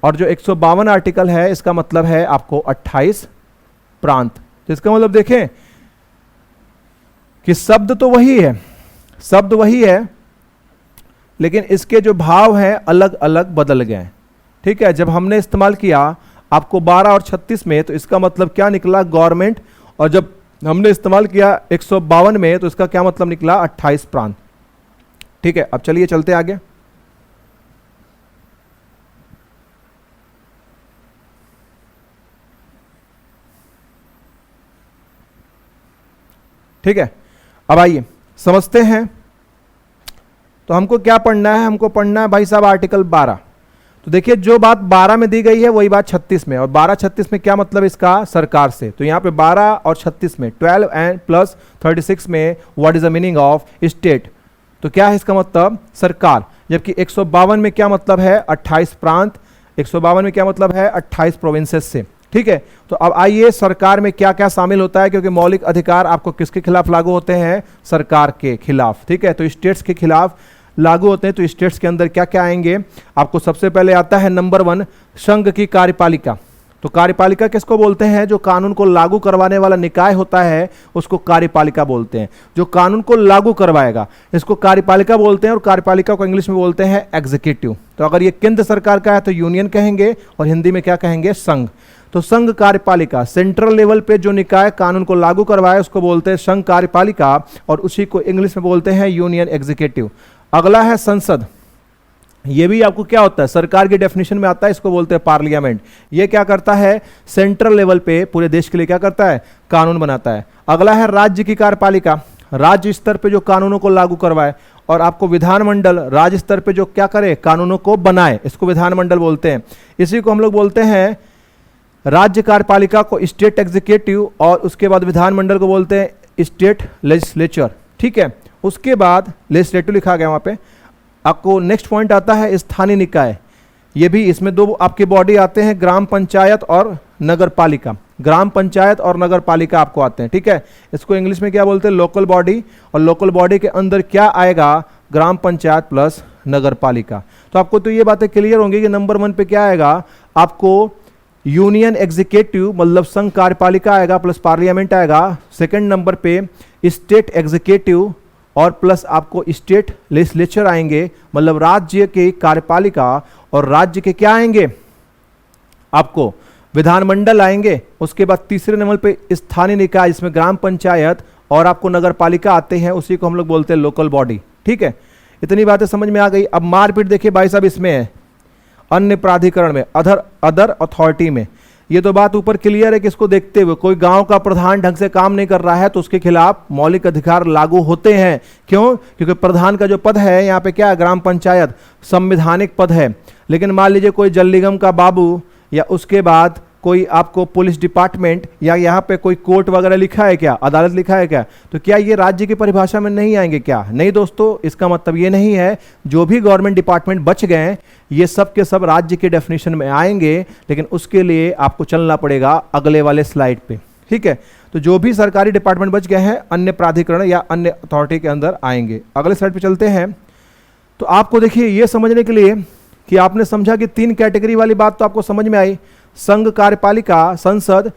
और जो 152 आर्टिकल है इसका मतलब है आपको 28 प्रांत। तो इसका मतलब देखें कि शब्द तो वही है, शब्द वही है, लेकिन इसके जो भाव हैं अलग अलग बदल गए, ठीक है। जब हमने इस्तेमाल किया आपको 12 और 36 में तो इसका मतलब क्या निकला, गवर्नमेंट। और जब हमने इस्तेमाल किया 152 में तो इसका क्या मतलब निकला, 28 प्रांत, ठीक है। अब चलिए चलते आगे। ठीक है, अब आइए समझते हैं। तो हमको क्या पढ़ना है, हमको पढ़ना है भाई साहब आर्टिकल 12। तो देखिए जो बात 12 में दी गई है वही बात 36 में, और 12, 36 में क्या मतलब इसका, सरकार से। तो यहाँ पे 12 और 36 में 12 एंड प्लस 36 में what is the meaning of state, तो क्या है इसका मतलब, सरकार। जबकि 152 में क्या मतलब है, 28 प्रांत। 152 में क्या मतलब है, 28 प्रोविंसेस से, ठीक है। तो अब आइए सरकार में क्या क्या शामिल होता है, क्योंकि मौलिक अधिकार आपको किसके खिलाफ लागू होते हैं, सरकार के खिलाफ, ठीक है। तो स्टेट्स के खिलाफ लागू होते हैं। तो स्टेट्स के अंदर क्या क्या आएंगे, आपको सबसे पहले आता है नंबर 1 संघ की कार्यपालिका। तो कार्यपालिका किसको बोलते हैं, जो कानून को लागू करवाने वाला निकाय होता है उसको कार्यपालिका बोलते हैं। जो कानून को लागू करवाएगा इसको कार्यपालिका बोलते हैं, और कार्यपालिका को इंग्लिश में बोलते हैं एग्जीक्यूटिव। तो अगर ये केंद्र सरकार का है तो यूनियन कहेंगे, और हिंदी में क्या कहेंगे, संघ। तो संघ कार्यपालिका, सेंट्रल लेवल पे जो निकाय कानून को लागू करवाए उसको बोलते हैं संघ कार्यपालिका, और उसी को इंग्लिश में बोलते हैं यूनियन एग्जीक्यूटिव। अगला है संसद। ये भी आपको क्या होता है, सरकार की डेफिनेशन में आता है, इसको बोलते हैं पार्लियामेंट। ये क्या करता है, सेंट्रल लेवल पे पूरे देश के लिए क्या करता है, कानून बनाता है। अगला है राज्य की कार्यपालिका, राज्य स्तर पे जो कानूनों को लागू करवाए। और आपको विधानमंडल, राज्य स्तर पे जो क्या करे, कानूनों को बनाए, इसको विधानमंडल बोलते हैं। इसी को हम लोग बोलते हैं, राज्य कार्यपालिका को स्टेट एग्जीक्यूटिव, और उसके बाद विधानमंडल को बोलते हैं स्टेट लेजिस्लेचर, ठीक है। उसके बाद लेजिस्लेटिव लिखा गया वहाँ पे। आपको नेक्स्ट पॉइंट आता है स्थानीय निकाय। ये भी, इसमें दो आपके बॉडी आते हैं, ग्राम पंचायत और नगर पालिका। ग्राम पंचायत और नगर पालिका आपको आते हैं, ठीक है। इसको इंग्लिश में क्या बोलते हैं, लोकल बॉडी। और लोकल बॉडी के अंदर क्या आएगा, ग्राम पंचायत प्लस नगर पालिका। तो आपको तो ये बातें क्लियर होंगी कि नंबर 1 पे क्या आएगा, आपको यूनियन एग्जीक्यूटिव मतलब संघ कार्यपालिका आएगा प्लस पार्लियामेंट आएगा। सेकंड नंबर पे स्टेट एग्जीक्यूटिव और प्लस आपको स्टेट लेजिस्लेचर आएंगे, मतलब राज्य के कार्यपालिका, और राज्य के क्या आएंगे, आपको विधानमंडल आएंगे। उसके बाद तीसरे नंबर पे स्थानीय निकाय, जिसमें ग्राम पंचायत और आपको नगर पालिका आते हैं, उसी को हम लोग बोलते हैं लोकल बॉडी, ठीक है। इतनी बातें समझ में आ गई। अब मारपीट देखिए भाई साहब, इसमें है अन्य प्राधिकरण में, अदर अथॉरिटी में। ये तो बात ऊपर क्लियर है कि इसको देखते हुए कोई गांव का प्रधान ढंग से काम नहीं कर रहा है तो उसके खिलाफ मौलिक अधिकार लागू होते हैं। क्यों, क्योंकि प्रधान का जो पद है यहाँ पे क्या है, ग्राम पंचायत, संवैधानिक पद है। लेकिन मान लीजिए कोई जल निगम का बाबू, या उसके बाद कोई आपको पुलिस डिपार्टमेंट, या यहाँ पे कोई कोर्ट वगैरह लिखा है क्या, अदालत लिखा है क्या, तो क्या ये राज्य की परिभाषा में नहीं आएंगे क्या? नहीं दोस्तों, इसका मतलब ये नहीं है। जो भी गवर्नमेंट डिपार्टमेंट बच गए ये सब के सब राज्य के डेफिनेशन में आएंगे, लेकिन उसके लिए आपको चलना पड़ेगा अगले वाले स्लाइड पे, ठीक है। तो जो भी सरकारी डिपार्टमेंट बच गए हैं अन्य प्राधिकरण या अन्य अथॉरिटी के अंदर आएंगे। अगले स्लाइड पे चलते हैं। तो आपको देखिए ये समझने के लिए कि आपने समझा कि 3 कैटेगरी वाली बात तो आपको समझ में आई, संघ कार्यपालिका, संसद,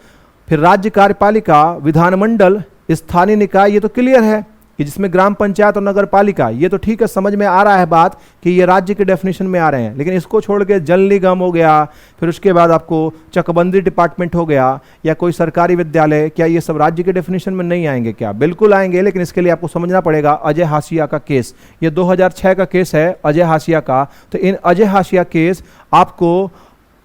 फिर राज्य कार्यपालिका, विधानमंडल, स्थानीय निकाय, ये तो क्लियर है। कि जिसमें ग्राम पंचायत और नगर पालिका, ये तो ठीक है, समझ में आ रहा है बात कि ये राज्य के डेफिनेशन में आ रहे हैं, लेकिन इसको छोड़ के जल निगम हो गया, फिर उसके बाद आपको चकबंदी डिपार्टमेंट हो गया, या कोई सरकारी विद्यालय, क्या ये सब राज्य के डेफिनेशन में नहीं आएंगे? क्या बिल्कुल आएंगे, लेकिन इसके लिए आपको समझना पड़ेगा अजय हाशिया का केस। ये 2006 का केस है अजय हाशिया का। तो इन अजय हाशिया केस आपको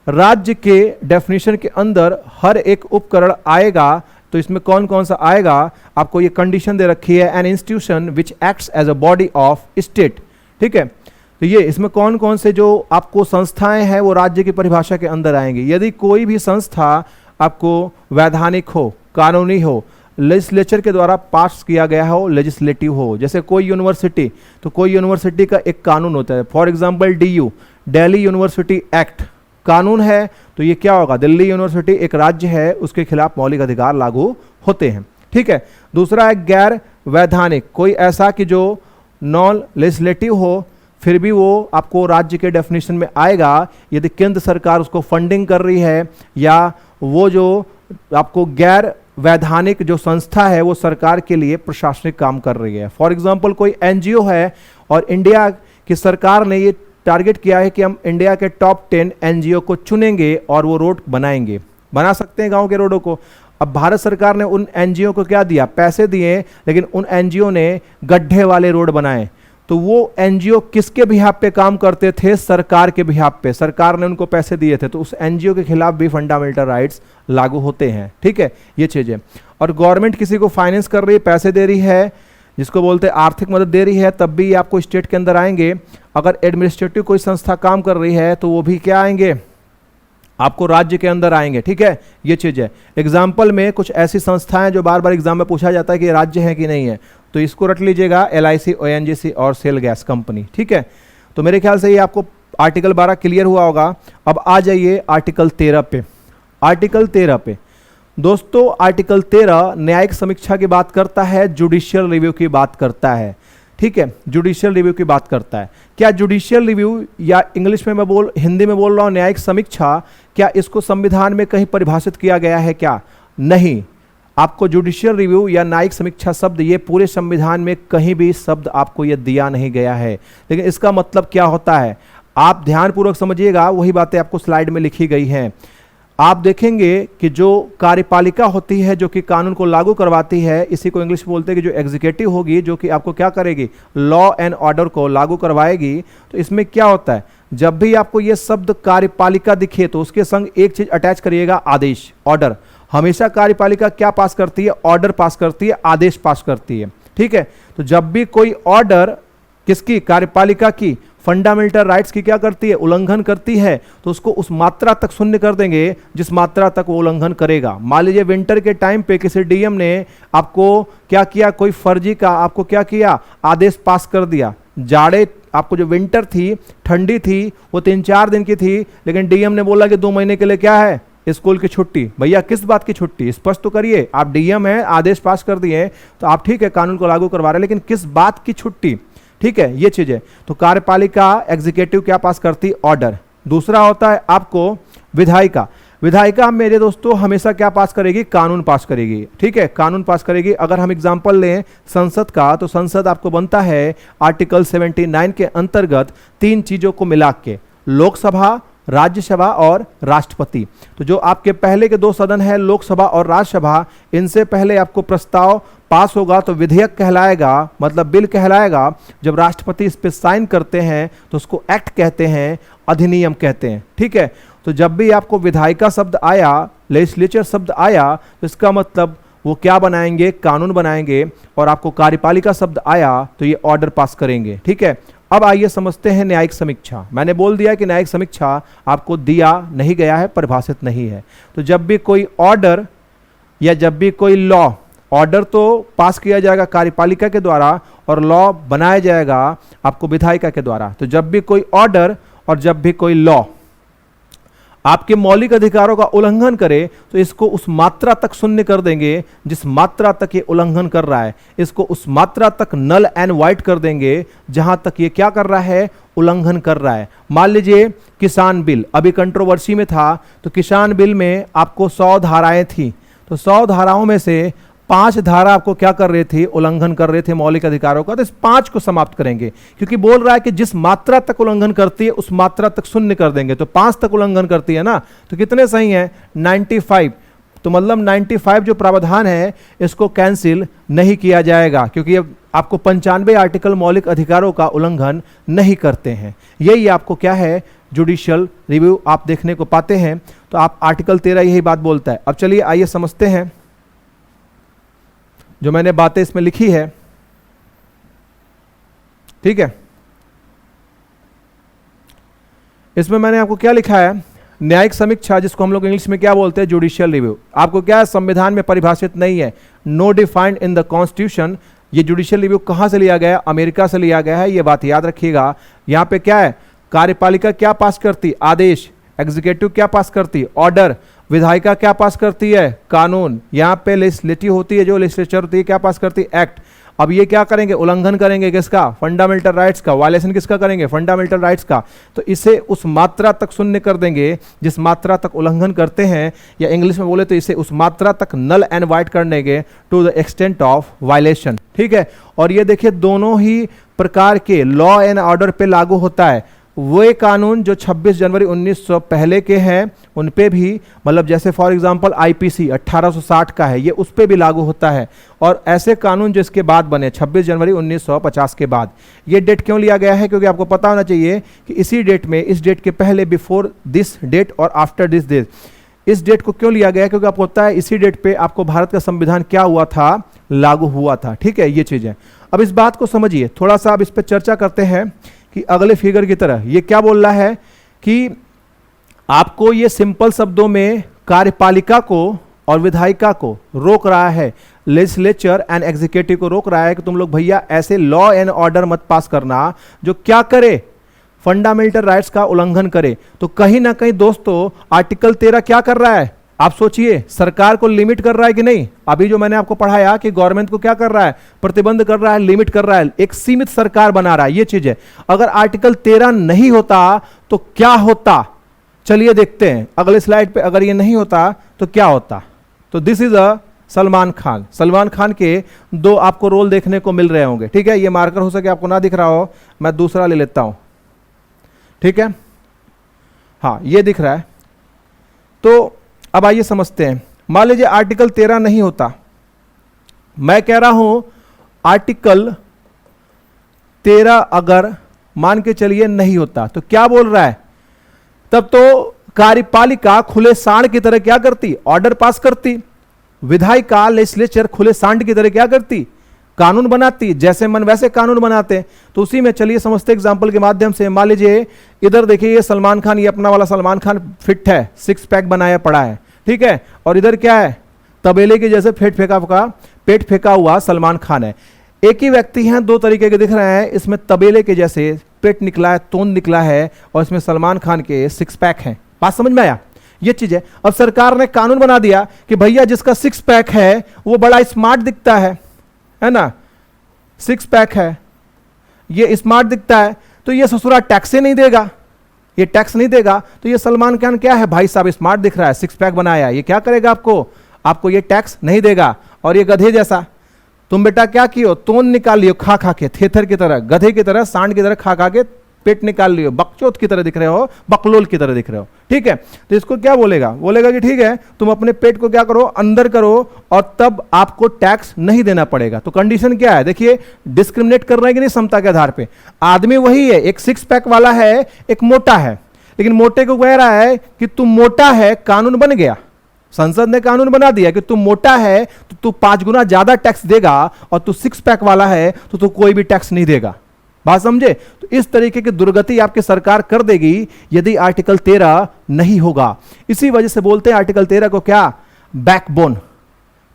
राज्य के डेफिनेशन के अंदर हर एक उपकरण आएगा। तो इसमें कौन कौन सा आएगा, आपको ये कंडीशन दे रखी है, an institution which acts as a body of state. ठीक है, तो ये इसमें कौन कौन से जो आपको संस्थाएं हैं वो राज्य की परिभाषा के अंदर आएंगी। यदि कोई भी संस्था आपको वैधानिक हो, कानूनी हो, लेजिस्लेचर के द्वारा पास किया गया हो, लेजिस्लेटिव हो, जैसे कोई यूनिवर्सिटी, तो कोई यूनिवर्सिटी का एक कानून होता है, for example DU, Delhi university act कानून है, तो ये क्या होगा, दिल्ली यूनिवर्सिटी एक राज्य है, उसके खिलाफ मौलिक अधिकार लागू होते हैं। ठीक है, दूसरा है गैर वैधानिक, कोई ऐसा कि जो नॉन लेजिस्लेटिव हो, फिर भी वो आपको राज्य के डेफिनेशन में आएगा यदि केंद्र सरकार उसको फंडिंग कर रही है, या वो जो आपको गैर वैधानिक जो संस्था है वो सरकार के लिए प्रशासनिक काम कर रही है। फॉर एग्जाम्पल कोई NGO है और इंडिया की सरकार ने ये टारगेट किया है कि हम इंडिया के टॉप 10 NGO को चुनेंगे और वो रोड बनाएंगे, बना सकते हैं गांव के रोडों को। अब भारत सरकार ने उन NGO को क्या दिया, पैसे दिए, लेकिन उन NGO ने गड्ढे वाले रोड बनाए। तो वो NGO किसके बिहाफ पे काम करते थे, सरकार के बिहाफ पे, सरकार ने उनको पैसे दिए थे, तो उस NGO के खिलाफ भी फंडामेंटल राइट्स लागू होते हैं। ठीक है, ये चीजें। और गवर्नमेंट किसी को फाइनेंस कर रही है, पैसे दे रही है, जिसको बोलते हैं आर्थिक मदद दे रही है, तब भी ये आपको स्टेट के अंदर आएंगे। अगर एडमिनिस्ट्रेटिव कोई संस्था काम कर रही है तो वो भी क्या आएंगे, आपको राज्य के अंदर आएंगे। ठीक है, ये चीज है। एग्जाम्पल में कुछ ऐसी संस्थाएं जो बार बार एग्जाम में पूछा जाता है कि राज्य है कि नहीं है, तो इसको रट लीजिएगा, LIC, ONGC और सेल गैस कंपनी। ठीक है, तो मेरे ख्याल से ये आपको आर्टिकल 12 क्लियर हुआ होगा। अब आ जाइए आर्टिकल 13 पे। आर्टिकल 13 पे दोस्तों, आर्टिकल 13 न्यायिक समीक्षा की बात करता है, जुडिशियल रिव्यू की बात करता है। ठीक है, जुडिशियल रिव्यू की बात करता है। क्या जुडिशियल रिव्यू, या इंग्लिश में मैं हिंदी में बोल रहा हूं न्यायिक समीक्षा, क्या इसको संविधान में कहीं परिभाषित किया गया है क्या? नहीं। आपको जुडिशियल रिव्यू या न्यायिक समीक्षा शब्द ये पूरे संविधान में कहीं भी शब्द आपको ये दिया नहीं गया है। लेकिन इसका मतलब क्या होता है, आप ध्यानपूर्वक समझिएगा, वही बातें आपको स्लाइड में लिखी गई हैं। आप देखेंगे कि जो कार्यपालिका होती है जो कि कानून को लागू करवाती है, इसी को इंग्लिश में बोलते हैं कि जो एग्जीक्यूटिव होगी, जो कि आपको क्या करेगी, लॉ एंड ऑर्डर को लागू करवाएगी। तो इसमें क्या होता है, जब भी आपको ये शब्द कार्यपालिका दिखे तो उसके संग एक चीज अटैच करिएगा, आदेश, ऑर्डर। हमेशा कार्यपालिका क्या पास करती है, ऑर्डर पास करती है, आदेश पास करती है। ठीक है, तो जब भी कोई ऑर्डर किसकी, कार्यपालिका की, फंडामेंटल राइट्स की क्या करती है, उल्लंघन करती है, तो उसको उस मात्रा तक शून्य कर देंगे जिस मात्रा तक वो उल्लंघन करेगा। मान लीजिए विंटर के टाइम पे किसी DM ने आपको क्या किया, कोई फर्जी का आपको क्या किया, आदेश पास कर दिया। जाड़े आपको जो विंटर थी, ठंडी थी, वो 3-4 दिन की थी, लेकिन DM ने बोला कि 2 महीने के लिए क्या है, स्कूल की छुट्टी। भैया किस बात की छुट्टी, स्पष्ट तो करिए। आप DM है, आदेश पास कर दिए, तो आप ठीक है कानून को लागू करवा रहे हैं, लेकिन किस बात की छुट्टी। ठीक है, ये चीज है। तो कार्यपालिका एग्जीक्यूटिव क्या पास करती, ऑर्डर। दूसरा होता है आपको विधायिका। विधायिका मेरे दोस्तों हमेशा क्या पास करेगी, कानून पास करेगी। ठीक है, कानून पास करेगी। अगर हम एग्जांपल लें संसद का, तो संसद आपको बनता है आर्टिकल 79 के अंतर्गत 3 चीजों को मिला के, लोकसभा, राज्यसभा और राष्ट्रपति। तो जो आपके पहले के 2 सदन है, लोकसभा और राज्यसभा, इनसे पहले आपको प्रस्ताव पास होगा तो विधेयक कहलाएगा, मतलब बिल कहलाएगा। जब राष्ट्रपति इस पे साइन करते हैं तो उसको एक्ट कहते हैं, अधिनियम कहते हैं। ठीक है, तो जब भी आपको विधायिका शब्द आया, लेजिस्लेचर शब्द आया, तो इसका मतलब वो क्या बनाएंगे, कानून बनाएंगे। और आपको कार्यपालिका शब्द आया तो ये ऑर्डर पास करेंगे। ठीक है, अब आइए समझते हैं न्यायिक समीक्षा। मैंने बोल दिया कि न्यायिक समीक्षा आपको दिया नहीं गया है, परिभाषित नहीं है। तो जब भी कोई ऑर्डर या जब भी कोई लॉ, ऑर्डर तो पास किया जाएगा कार्यपालिका के द्वारा और लॉ बनाया जाएगा आपको विधायिका के द्वारा। तो जब भी कोई ऑर्डर और जब भी कोई लॉ आपके मौलिक अधिकारों का उल्लंघन करे, तो इसको उस मात्रा तक शून्य कर देंगे जिस मात्रा तक ये उल्लंघन कर रहा है। इसको उस मात्रा तक नल एंड वाइट कर देंगे जहां तक ये क्या कर रहा है, उल्लंघन कर रहा है। मान लीजिए किसान बिल अभी कंट्रोवर्सी में था, तो किसान बिल में आपको 100 धाराएं थी, तो 100 धाराओं में से 5 धारा आपको क्या कर रहे थे, उल्लंघन कर रहे थे मौलिक अधिकारों का, तो इस 5 को समाप्त करेंगे, क्योंकि बोल रहा है कि जिस मात्रा तक उल्लंघन करती है उस मात्रा तक शून्य कर देंगे। तो 5 तक उल्लंघन करती है ना, तो कितने सही हैं, 95। तो मतलब 95 जो प्रावधान है इसको कैंसिल नहीं किया जाएगा, क्योंकि अब आपको 95 आर्टिकल मौलिक अधिकारों का उल्लंघन नहीं करते हैं। यही आपको क्या है, जुडिशियल रिव्यू आप देखने को पाते हैं। तो आप आर्टिकल 13 यही बात बोलता है। अब चलिए आइए समझते हैं जो मैंने बातें इसमें लिखी है, ठीक है। इसमें मैंने आपको क्या लिखा है, न्यायिक समीक्षा, जिसको हम लोग इंग्लिश में क्या बोलते हैं, जुडिशियल रिव्यू। आपको क्या है, संविधान में परिभाषित नहीं है, no defined in the constitution. ये जुडिशियल रिव्यू कहां से लिया गया है, अमेरिका से लिया गया है, ये बात याद रखिएगा। यहां पे क्या है, कार्यपालिका क्या पास करती, आदेश, एग्जीक्यूटिव क्या पास करती, ऑर्डर, विधायिका क्या पास करती है, कानून। यहां पे लेजिस्लेटिव होती है, जो लेजिस्लेचर होती है क्या पास करती है, एक्ट। अब ये क्या करेंगे, उल्लंघन करेंगे किसका, फंडामेंटल राइट्स का। वायलेशन किसका करेंगे, फंडामेंटल राइट्स का। तो इसे उस मात्रा तक शून्य कर देंगे जिस मात्रा तक उल्लंघन करते हैं, या इंग्लिश में बोले तो इसे उस मात्रा तक नल एंड वाइड कर देंगे, to the extent of violation, ठीक है। और ये देखिए दोनों ही प्रकार के लॉ एंड ऑर्डर पे लागू होता है। वो कानून जो 26 जनवरी 1900 पहले के हैं उन पे भी, मतलब जैसे फॉर एग्जांपल आईपीसी 1860 का है, ये उस पे भी लागू होता है। और ऐसे कानून जो इसके बाद बने 26 जनवरी 1950 के बाद। ये डेट क्यों लिया गया है, क्योंकि आपको पता होना चाहिए कि इसी डेट में, इस डेट के पहले, बिफोर दिस डेट और आफ्टर दिस डेट, इस डेट को क्यों लिया गया है, क्योंकि आपको पता है इसी डेट पे आपको भारत का संविधान क्या हुआ था, लागू हुआ था, ठीक है। ये चीजें अब इस बात को समझिए, थोड़ा सा अब इस पर चर्चा करते हैं कि अगले फिगर की तरह ये क्या बोल रहा है कि आपको ये सिंपल शब्दों में कार्यपालिका को और विधायिका को रोक रहा है, लेजिस्लेचर एंड एग्जीक्यूटिव को रोक रहा है कि तुम लोग भैया ऐसे लॉ एंड ऑर्डर मत पास करना जो क्या करे, फंडामेंटल राइट्स का उल्लंघन करे। तो कहीं ना कहीं दोस्तों आर्टिकल 13 क्या कर रहा है, आप सोचिए, सरकार को लिमिट कर रहा है कि नहीं। अभी जो मैंने आपको पढ़ाया कि गवर्नमेंट को क्या कर रहा है, प्रतिबंध कर रहा है, लिमिट कर रहा है, एक सीमित सरकार बना रहा है, ये चीज है। अगर आर्टिकल 13 नहीं होता तो क्या होता, चलिए देखते हैं अगले स्लाइड पे। अगर ये नहीं होता तो क्या होता, तो this is a Salman Khan. Salman Khan के 2 आपको रोल देखने को मिल रहे होंगे, ठीक है। ये मार्कर हो सके आपको ना दिख रहा हो, मैं दूसरा ले लेता हूं, ठीक है। हाँ ये दिख रहा है। तो अब आइए समझते हैं, मान लीजिए आर्टिकल 13 नहीं होता, मैं कह रहा हूं आर्टिकल 13 अगर मान के चलिए नहीं होता तो क्या बोल रहा है, तब तो कार्यपालिका खुले सांड की तरह क्या करती, ऑर्डर पास करती। विधायिका लेजिस्लेचर खुले सांड की तरह क्या करती, कानून बनाती, जैसे मन वैसे कानून बनाते। तो उसी में चलिए समझते एग्जांपल के माध्यम से। मान लीजिए इधर देखिए ये सलमान खान, ये अपना वाला सलमान खान फिट है, 6 पैक बनाया पड़ा है, ठीक है। और इधर क्या है, तबेले के जैसे पेट फेंका हुआ सलमान खान है। एक ही व्यक्ति हैं, 2 तरीके के दिख रहे हैं। इसमें तबेले के जैसे पेट निकला है, तोंद निकला है, और इसमें सलमान खान के 6 पैक हैं। बात समझ में आया, ये चीज है। अब सरकार ने कानून बना दिया कि भैया जिसका 6 पैक है वो बड़ा स्मार्ट दिखता है ना, 6 पैक है, ये स्मार्ट दिखता है, तो ये ससुरा टैक्स ही नहीं देगा, ये टैक्स नहीं देगा। तो ये सलमान खान क्या है, भाई साहब स्मार्ट दिख रहा है, 6 पैक बनाया, ये क्या करेगा, आपको ये टैक्स नहीं देगा। और ये गधे जैसा, तुम बेटा क्या कियो, तोंद निकाल लियो खा खा के, थेथर की तरह, गधे की तरह, सांड की तरह खा खा के पेट निकाल लियो, बकचोद की तरह दिख रहे हो, बकलोल की तरह दिख रहे हो, ठीक है। तो इसको क्या बोलेगा कि ठीक है तुम अपने पेट को क्या करो, अंदर करो, और तब आपको टैक्स नहीं देना पड़ेगा। तो कंडीशन क्या है, देखिए डिस्क्रिमिनेट कर रहे हैं कि नहीं, क्षमता के आधार पे। आदमी वही है, एक 6 पैक वाला है, एक मोटा है, लेकिन मोटे को कह रहा है कि तुम मोटा है, कानून बन गया, संसद ने कानून बना दिया कि तुम मोटा है तो तू 5 गुना ज्यादा टैक्स देगा, और तू 6 पैक वाला है तो तू कोई भी टैक्स नहीं देगा। बात समझे। तो इस तरीके की दुर्गति आपकी सरकार कर देगी यदि आर्टिकल 13 नहीं होगा। इसी वजह से बोलते हैं आर्टिकल 13 को क्या, बैकबोन,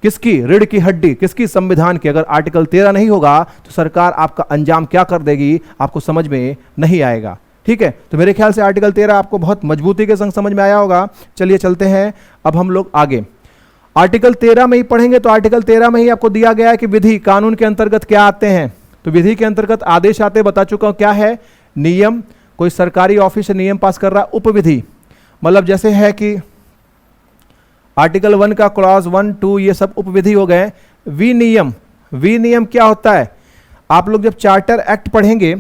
किसकी, रीढ़ की हड्डी, किसकी, संविधान की। अगर आर्टिकल 13 नहीं होगा तो सरकार आपका अंजाम क्या कर देगी, आपको समझ में नहीं आएगा, ठीक है। तो मेरे ख्याल से आर्टिकल 13 आपको बहुत मजबूती के संग समझ में आया होगा। चलिए चलते हैं अब हम लोग आगे। आर्टिकल 13 में ही पढ़ेंगे तो आर्टिकल 13 में ही आपको दिया गया है कि विधि कानून के अंतर्गत क्या आते हैं। तो विधि के अंतर्गत आदेश आते, बता चुका हूं क्या है, नियम, कोई सरकारी ऑफिस से नियम पास कर रहा है। उपविधि मतलब जैसे है कि आर्टिकल 1 का क्लॉज 1, 2 ये सब उपविधि हो गए। विनियम। विनियम क्या होता है? आप लोग जब चार्टर एक्ट पढ़ेंगे,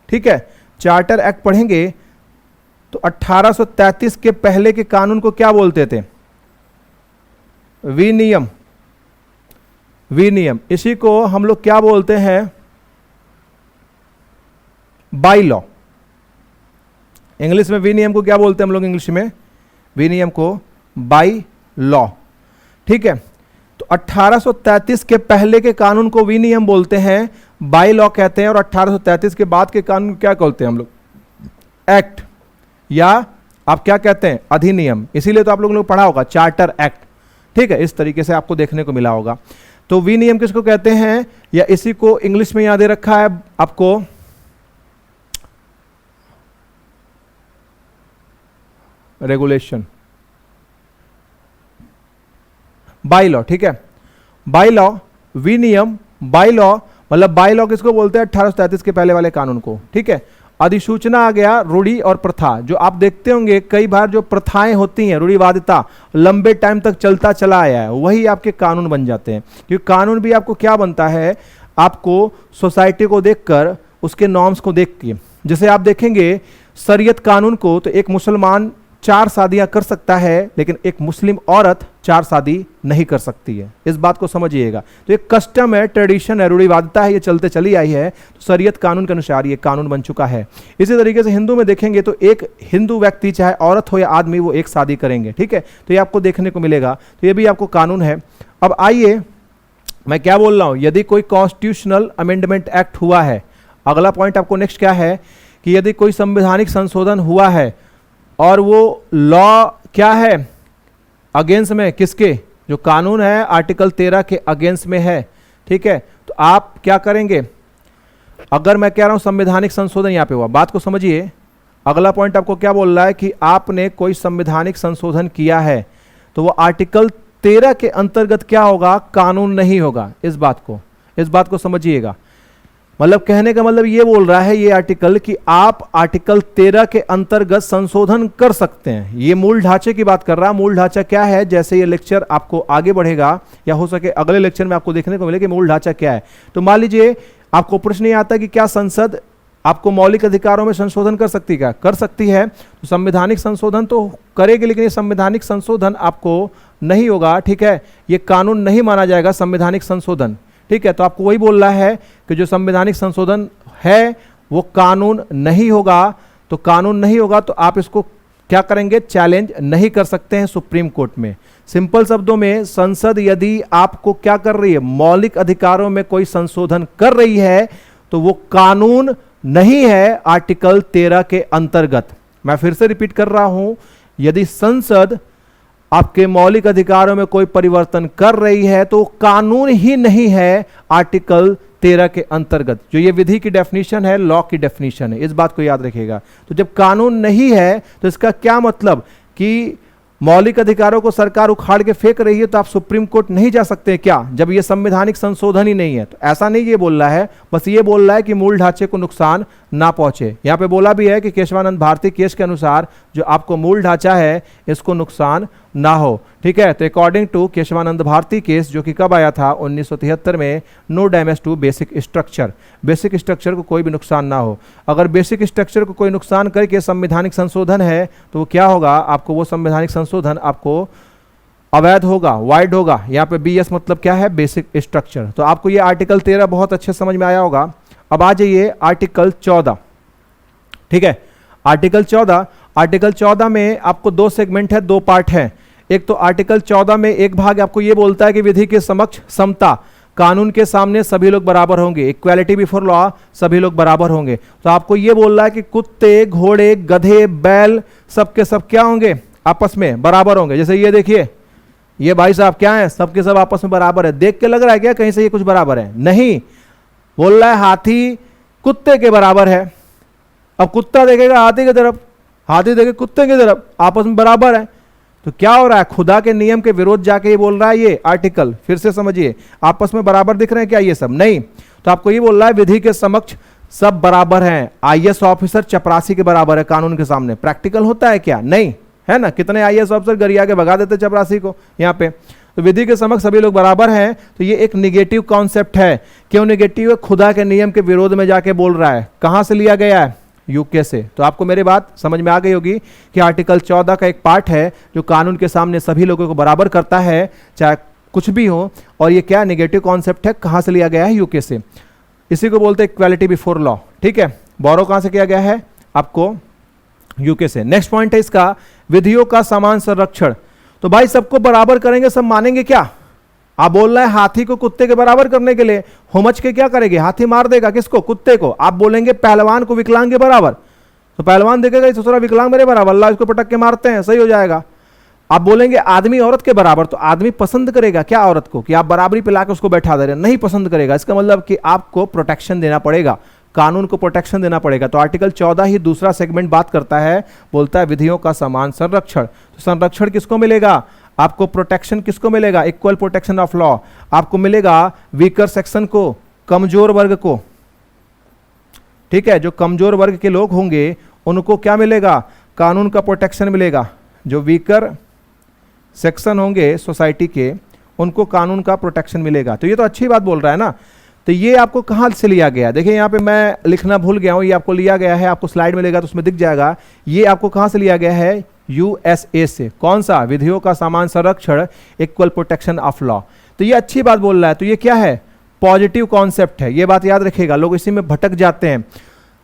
ठीक है, चार्टर एक्ट पढ़ेंगे तो 1833 के पहले के कानून को क्या बोलते थे? विनियम। विनियम, इसी को हम लोग क्या बोलते हैं? By law. इंग्लिश में विनियम को क्या बोलते हैं हम लोग? इंग्लिश में विनियम को बाई लॉ, ठीक है। तो 1833 के पहले के कानून को विनियम बोलते हैं, बाई लॉ कहते हैं, और 1833 के बाद के कानून क्या बोलते हैं हम लोग? एक्ट, या आप क्या कहते हैं? अधिनियम। इसीलिए तो आप लोगों ने पढ़ा होगा चार्टर एक्ट, ठीक है, इस तरीके से आपको देखने को मिला होगा। तो विनियम किसको कहते हैं, या इसी को इंग्लिश में याद रखा है आपको, रेगुलेशन, बाई लॉ, ठीक है। बाई लॉ, विनियम, बाई लॉ, मतलब बाई लॉ किसको बोलते हैं? 1833 के पहले वाले कानून को, ठीक है। अधिसूचना आ गया रूढ़ी और प्रथा। जो आप देखते होंगे कई बार जो प्रथाएं होती हैं, रूढ़िवादिता, लंबे टाइम तक चलता चला आया है, वही आपके कानून बन जाते हैं। क्योंकि कानून भी आपको क्या बनता है? आपको सोसाइटी को देखकर, उसके नॉर्म्स को देख के। जैसे आप देखेंगे शरीयत कानून को, तो एक मुसलमान 4 शादियां कर सकता है, लेकिन एक मुस्लिम औरत 4 शादी नहीं कर सकती है। इस बात को समझिएगा। तो एक कस्टम है, ट्रेडिशन है, रूढ़िवादिता है, ये चलते चली आई है। तो शरीयत कानून के अनुसार ये कानून बन चुका है। इसी तरीके से हिंदू में देखेंगे तो एक हिंदू व्यक्ति, चाहे औरत हो या आदमी, वो एक शादी करेंगे, ठीक है। तो ये आपको देखने को मिलेगा। तो ये भी आपको कानून है। अब आइए, मैं क्या बोल रहा हूं, यदि कोई कॉन्स्टिट्यूशनल अमेंडमेंट एक्ट हुआ है, अगला पॉइंट आपको नेक्स्ट क्या है कि यदि कोई संवैधानिक संशोधन हुआ है और वो लॉ क्या है? अगेंस्ट में, किसके? जो कानून है आर्टिकल 13 के अगेंस्ट में है, ठीक है। तो आप क्या करेंगे? अगर मैं कह रहा हूं संवैधानिक संशोधन यहां पे हुआ, बात को समझिए। अगला पॉइंट आपको क्या बोल रहा है कि आपने कोई संवैधानिक संशोधन किया है, तो वो आर्टिकल 13 के अंतर्गत क्या होगा? कानून नहीं होगा। इस बात को समझिएगा। मतलब कहने का मतलब ये बोल रहा है ये आर्टिकल कि आप आर्टिकल 13 के अंतर्गत संशोधन कर सकते हैं। ये मूल ढांचे की बात कर रहा है। मूल ढांचा क्या है? जैसे ये लेक्चर आपको आगे बढ़ेगा, या हो सके अगले लेक्चर में आपको देखने को मिले कि मूल ढांचा क्या है। तो मान लीजिए आपको प्रश्न ये आता है कि क्या संसद आपको मौलिक अधिकारों में संशोधन कर सकती है? क्या कर सकती है? तो संवैधानिक संशोधन तो करेगी, लेकिन ये संवैधानिक संशोधन आपको नहीं होगा, ठीक है। ये कानून नहीं माना जाएगा संवैधानिक संशोधन, ठीक है। तो आपको वही बोल रहा है कि जो संवैधानिक संशोधन है वो कानून नहीं होगा। तो कानून नहीं होगा तो आप इसको क्या करेंगे? चैलेंज नहीं कर सकते हैं सुप्रीम कोर्ट में। सिंपल शब्दों में, संसद यदि आपको क्या कर रही है? मौलिक अधिकारों में कोई संशोधन कर रही है, तो वो कानून नहीं है आर्टिकल 13 के अंतर्गत। मैं फिर से रिपीट कर रहा हूं, यदि संसद आपके मौलिक अधिकारों में कोई परिवर्तन कर रही है तो कानून ही नहीं है आर्टिकल 13 के अंतर्गत। जो ये विधि की डेफिनेशन है, लॉ की डेफिनेशन है, इस बात को याद रखिएगा। तो जब कानून नहीं है तो इसका क्या मतलब कि मौलिक अधिकारों को सरकार उखाड़ के फेंक रही है, तो आप सुप्रीम कोर्ट नहीं जा सकते क्या, जब ये संवैधानिक संशोधन ही नहीं है? तो ऐसा नहीं ये बोल रहा है, बस ये बोल रहा है कि मूल ढांचे को नुकसान ना पहुंचे। यहां पे बोला भी है कि केशवानंद भारती केस के अनुसार जो आपको मूल ढांचा है इसको नुकसान ना हो, ठीक है। तो according to Kesavananda Bharati case, जो कि कब आया था? 1973 में, no damage to basic structure, basic structure को कोई भी नुकसान ना हो। अगर बेसिक स्ट्रक्चर को कोई नुकसान करके संवैधानिक संशोधन है तो वो क्या होगा? आपको वो संवैधानिक संशोधन आपको अवैध होगा, वाइड होगा। यहाँ पे BS मतलब क्या है? Basic structure. तो आपको ये आर्टिकल 13 बहुत अच्छे समझ में आया होगा। अब आ जाइए आर्टिकल 14, ठीक है। आर्टिकल 14 में आपको 2 सेगमेंट है, 2 पार्ट है। एक तो आर्टिकल 14 में एक भाग आपको ये बोलता है कि विधि के समक्ष समता, कानून के सामने सभी लोग बराबर होंगे, इक्वालिटी बिफोर लॉ, सभी लोग बराबर होंगे। तो आपको ये बोल रहा है कि कुत्ते, घोड़े, गधे, बैल सबके सब क्या होंगे? आपस में बराबर होंगे। जैसे ये देखिए, ये भाई साहब क्या है? सबके सब आपस में बराबर है। देख के लग रहा है क्या कहीं से ये कुछ बराबर है? नहीं, बोल रहा है हाथी कुत्ते के बराबर है। अब कुत्ता देखेगा हाथी की तरफ, हाथी देखे कुत्ते की तरफ, आपस में बराबर है। तो क्या हो रहा है? खुदा के नियम के विरोध जाके ये बोल रहा है ये आर्टिकल। फिर से समझिए, आपस में बराबर दिख रहे हैं क्या ये सब? नहीं। तो आपको ये बोल रहा है विधि के समक्ष सब बराबर हैं। IAS ऑफिसर चपरासी के बराबर है कानून के सामने। प्रैक्टिकल होता है क्या? नहीं, है ना। कितने IAS ऑफिसर गरिया के भगा देते चपरासी को यहाँ पे। तो विधि के समक्ष सभी लोग बराबर हैं, तो ये एक निगेटिव कॉन्सेप्ट है। क्यों निगेटिव है? खुदा के नियम के विरोध में जाके बोल रहा है। कहां से लिया गया है? यूके से। तो आपको मेरी बात समझ में आ गई होगी कि आर्टिकल 14 का एक पार्ट है जो कानून के सामने सभी लोगों को बराबर करता है, चाहे कुछ भी हो। और ये क्या निगेटिव कॉन्सेप्ट है? कहां से लिया गया है? यूके से। इसी को बोलते हैं इक्वालिटी बिफोर लॉ। ठीक है, बोरो कहां से किया गया है? आपको यूके से। नेक्स्ट पॉइंट है इसका, विधियों का समान संरक्षण। तो भाई सबको बराबर करेंगे, सब मानेंगे क्या? आप बोल रहे हैं हाथी को कुत्ते के बराबर करने के लिए, होमच के क्या करेंगे? हाथी मार देगा किसको? कुत्ते को। आप बोलेंगे पहलवान को विकलांग के बराबर, तो पहलवान देखेगा ससुरा विकलांग मेरे बराबर, अल्लाह इसको पटक के मारते हैं, सही हो जाएगा। आप बोलेंगे आदमी औरत के बराबर, तो आदमी पसंद करेगा क्या औरत को कि आप बराबरी पे लाके उसको बैठा दे रहे हैं? नहीं पसंद करेगा। इसका मतलब कि आपको प्रोटेक्शन देना पड़ेगा, कानून को प्रोटेक्शन देना पड़ेगा। तो आर्टिकल 14 ही दूसरा सेगमेंट बात करता है, बोलता है विधियों का समान संरक्षण। तो संरक्षण किसको मिलेगा? आपको प्रोटेक्शन किसको मिलेगा? Equal protection of law. आपको मिलेगा वीकर सेक्शन को, कमजोर वर्ग को। ठीक है, जो कमजोर वर्ग के लोग होंगे उनको क्या मिलेगा? कानून का प्रोटेक्शन मिलेगा। जो वीकर सेक्शन होंगे सोसाइटी के, उनको कानून का प्रोटेक्शन मिलेगा। तो ये तो अच्छी बात बोल रहा है ना। तो ये आपको कहां से लिया गया? देखिए यहां पे मैं लिखना भूल गया हूं, ये आपको लिया गया है, आपको स्लाइड में लेगा तो उसमें दिख जाएगा। ये आपको कहां से लिया गया है? यूएसए से। कौन सा? विधियों का समान संरक्षण, इक्वल प्रोटेक्शन ऑफ लॉ। तो ये अच्छी बात बोल रहा है। तो ये क्या है? पॉजिटिव कॉन्सेप्ट है। ये बात याद रखिएगा, लोग इसी में भटक जाते हैं।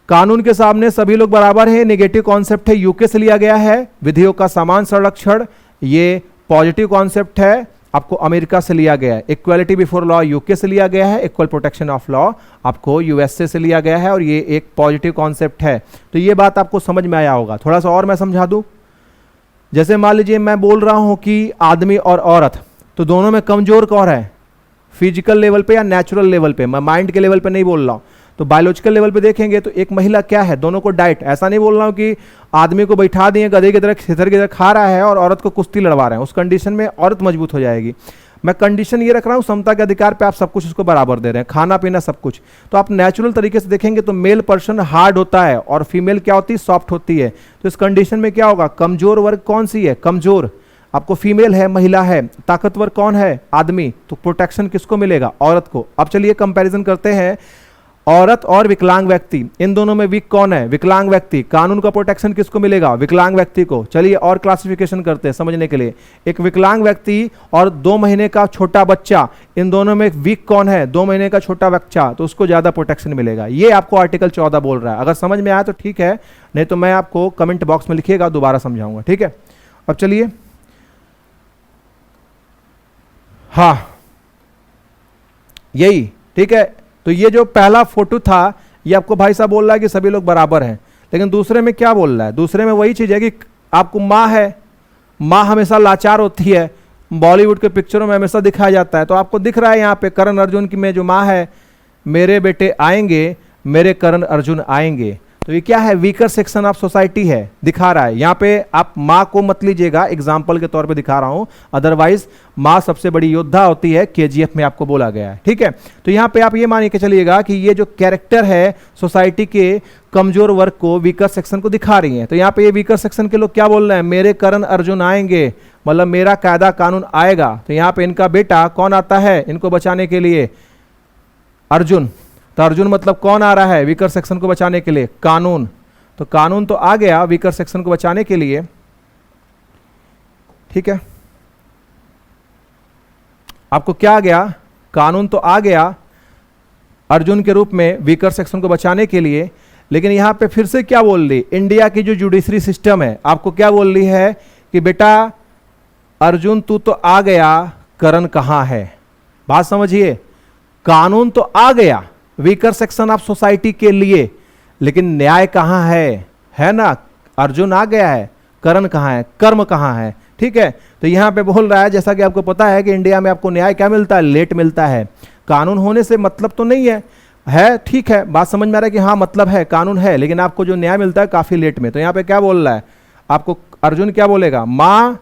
कानून के सामने सभी लोग बराबर हैं, नेगेटिव कॉन्सेप्ट है, यूके से लिया गया है। विधियों का समान संरक्षण, ये पॉजिटिव कॉन्सेप्ट है, आपको अमेरिका से लिया गया है। इक्वालिटी बिफोर लॉ यूके से लिया गया है। इक्वल प्रोटेक्शन ऑफ लॉ आपको यूएसए से लिया गया है, और ये एक पॉजिटिव कॉन्सेप्ट है। तो ये बात आपको समझ में आया होगा। थोड़ा सा और मैं समझा दूं। जैसे मान लीजिए मैं बोल रहा हूं कि आदमी और औरत, तो दोनों में कमजोर कौन है? फिजिकल लेवल पे या नेचुरल लेवल पे? मैं माइंड के लेवल पे नहीं बोल रहा हूं। तो बायोलॉजिकल लेवल पे देखेंगे तो एक महिला क्या है? दोनों को डाइट। ऐसा नहीं बोल रहा हूं कि आदमी को बैठा दिए गधे की तरह खेतर की तरह खा रहा है और औरत को कुश्ती लड़वा रहे हैं। उस कंडीशन में औरत मजबूत हो जाएगी। मैं कंडीशन ये रख रहा हूं समता के अधिकार पे आप सब कुछ उसको बराबर दे रहे हैं, खाना पीना सब कुछ। तो आप नेचुरल तरीके से देखेंगे तो मेल पर्सन हार्ड होता है और फीमेल क्या होती है? सॉफ्ट होती है। तो इस कंडीशन में क्या होगा? कमजोर वर्ग कौन सी है? कमजोर आपको फीमेल है, महिला है। ताकतवर कौन है? आदमी। तो प्रोटेक्शन किसको मिलेगा? औरत को। अब चलिए कंपैरिजन करते हैं, औरत और विकलांग व्यक्ति, इन दोनों में वीक कौन है? विकलांग व्यक्ति। कानून का प्रोटेक्शन किसको मिलेगा? विकलांग व्यक्ति को। चलिए और क्लासिफिकेशन करते हैं समझने के लिए। एक विकलांग व्यक्ति और 2 महीने का छोटा बच्चा, इन दोनों में वीक कौन है? 2 महीने का छोटा बच्चा, तो उसको ज्यादा प्रोटेक्शन मिलेगा। ये आपको आर्टिकल 14 बोल रहा है। अगर समझ में आया तो ठीक है, नहीं तो मैं आपको कमेंट बॉक्स में लिखिएगा, दोबारा समझाऊंगा। ठीक है, अब चलिए। हाँ यही ठीक है। तो ये जो पहला फोटो था, ये आपको भाई साहब बोल रहा है कि सभी लोग बराबर हैं, लेकिन दूसरे में क्या बोल रहा है? दूसरे में वही चीज है कि आपको माँ है, माँ हमेशा लाचार होती है, बॉलीवुड के पिक्चरों में हमेशा दिखाया जाता है। तो आपको दिख रहा है यहाँ पे करण अर्जुन की में जो माँ है, मेरे बेटे आएंगे, मेरे करण अर्जुन आएंगे। तो ये क्या है? वीकर सेक्शन ऑफ सोसाइटी है, दिखा रहा है। यहाँ पे आप माँ को मत लीजिएगा, एग्जाम्पल के तौर पे दिखा रहा हूं, अदरवाइज माँ सबसे बड़ी योद्धा होती है, केजीएफ में आपको बोला गया है। ठीक है, तो यहाँ पे आप ये मान के चलिएगा कि ये जो कैरेक्टर है सोसाइटी के कमजोर वर्ग को, वीकर सेक्शन को दिखा रही है। तो यहाँ पे ये वीकर सेक्शन के लोग क्या बोल रहे हैं? मेरे करण अर्जुन आएंगे, मतलब मेरा कायदा कानून आएगा। तो यहाँ पे इनका बेटा कौन आता है इनको बचाने के लिए? अर्जुन। तो अर्जुन मतलब कौन आ रहा है वीकर सेक्शन को बचाने के लिए? कानून। तो कानून तो आ गया वीकर सेक्शन को बचाने के लिए। ठीक है, आपको क्या आ गया? कानून तो आ गया अर्जुन के रूप में वीकर सेक्शन को बचाने के लिए। लेकिन यहां पे फिर से क्या बोल रही? इंडिया की जो जुडिशरी सिस्टम है आपको क्या बोल रही है कि बेटा अर्जुन तू तो आ गया, करण कहां है? बात समझिए, कानून तो आ गया वीकर सेक्शन ऑफ सोसाइटी के लिए, लेकिन न्याय कहां है ना? अर्जुन आ गया है, करण कहां है? कर्म कहां है? ठीक है, तो यहां पे बोल रहा है, जैसा कि आपको पता है कि इंडिया में आपको न्याय क्या मिलता है? लेट मिलता है। कानून होने से मतलब तो नहीं है ठीक है, बात समझ में आ रहा है कि हाँ मतलब है, कानून है, लेकिन आपको जो न्याय मिलता है काफी लेट में। तो यहां पे क्या बोल रहा है आपको? अर्जुन क्या बोलेगा? मां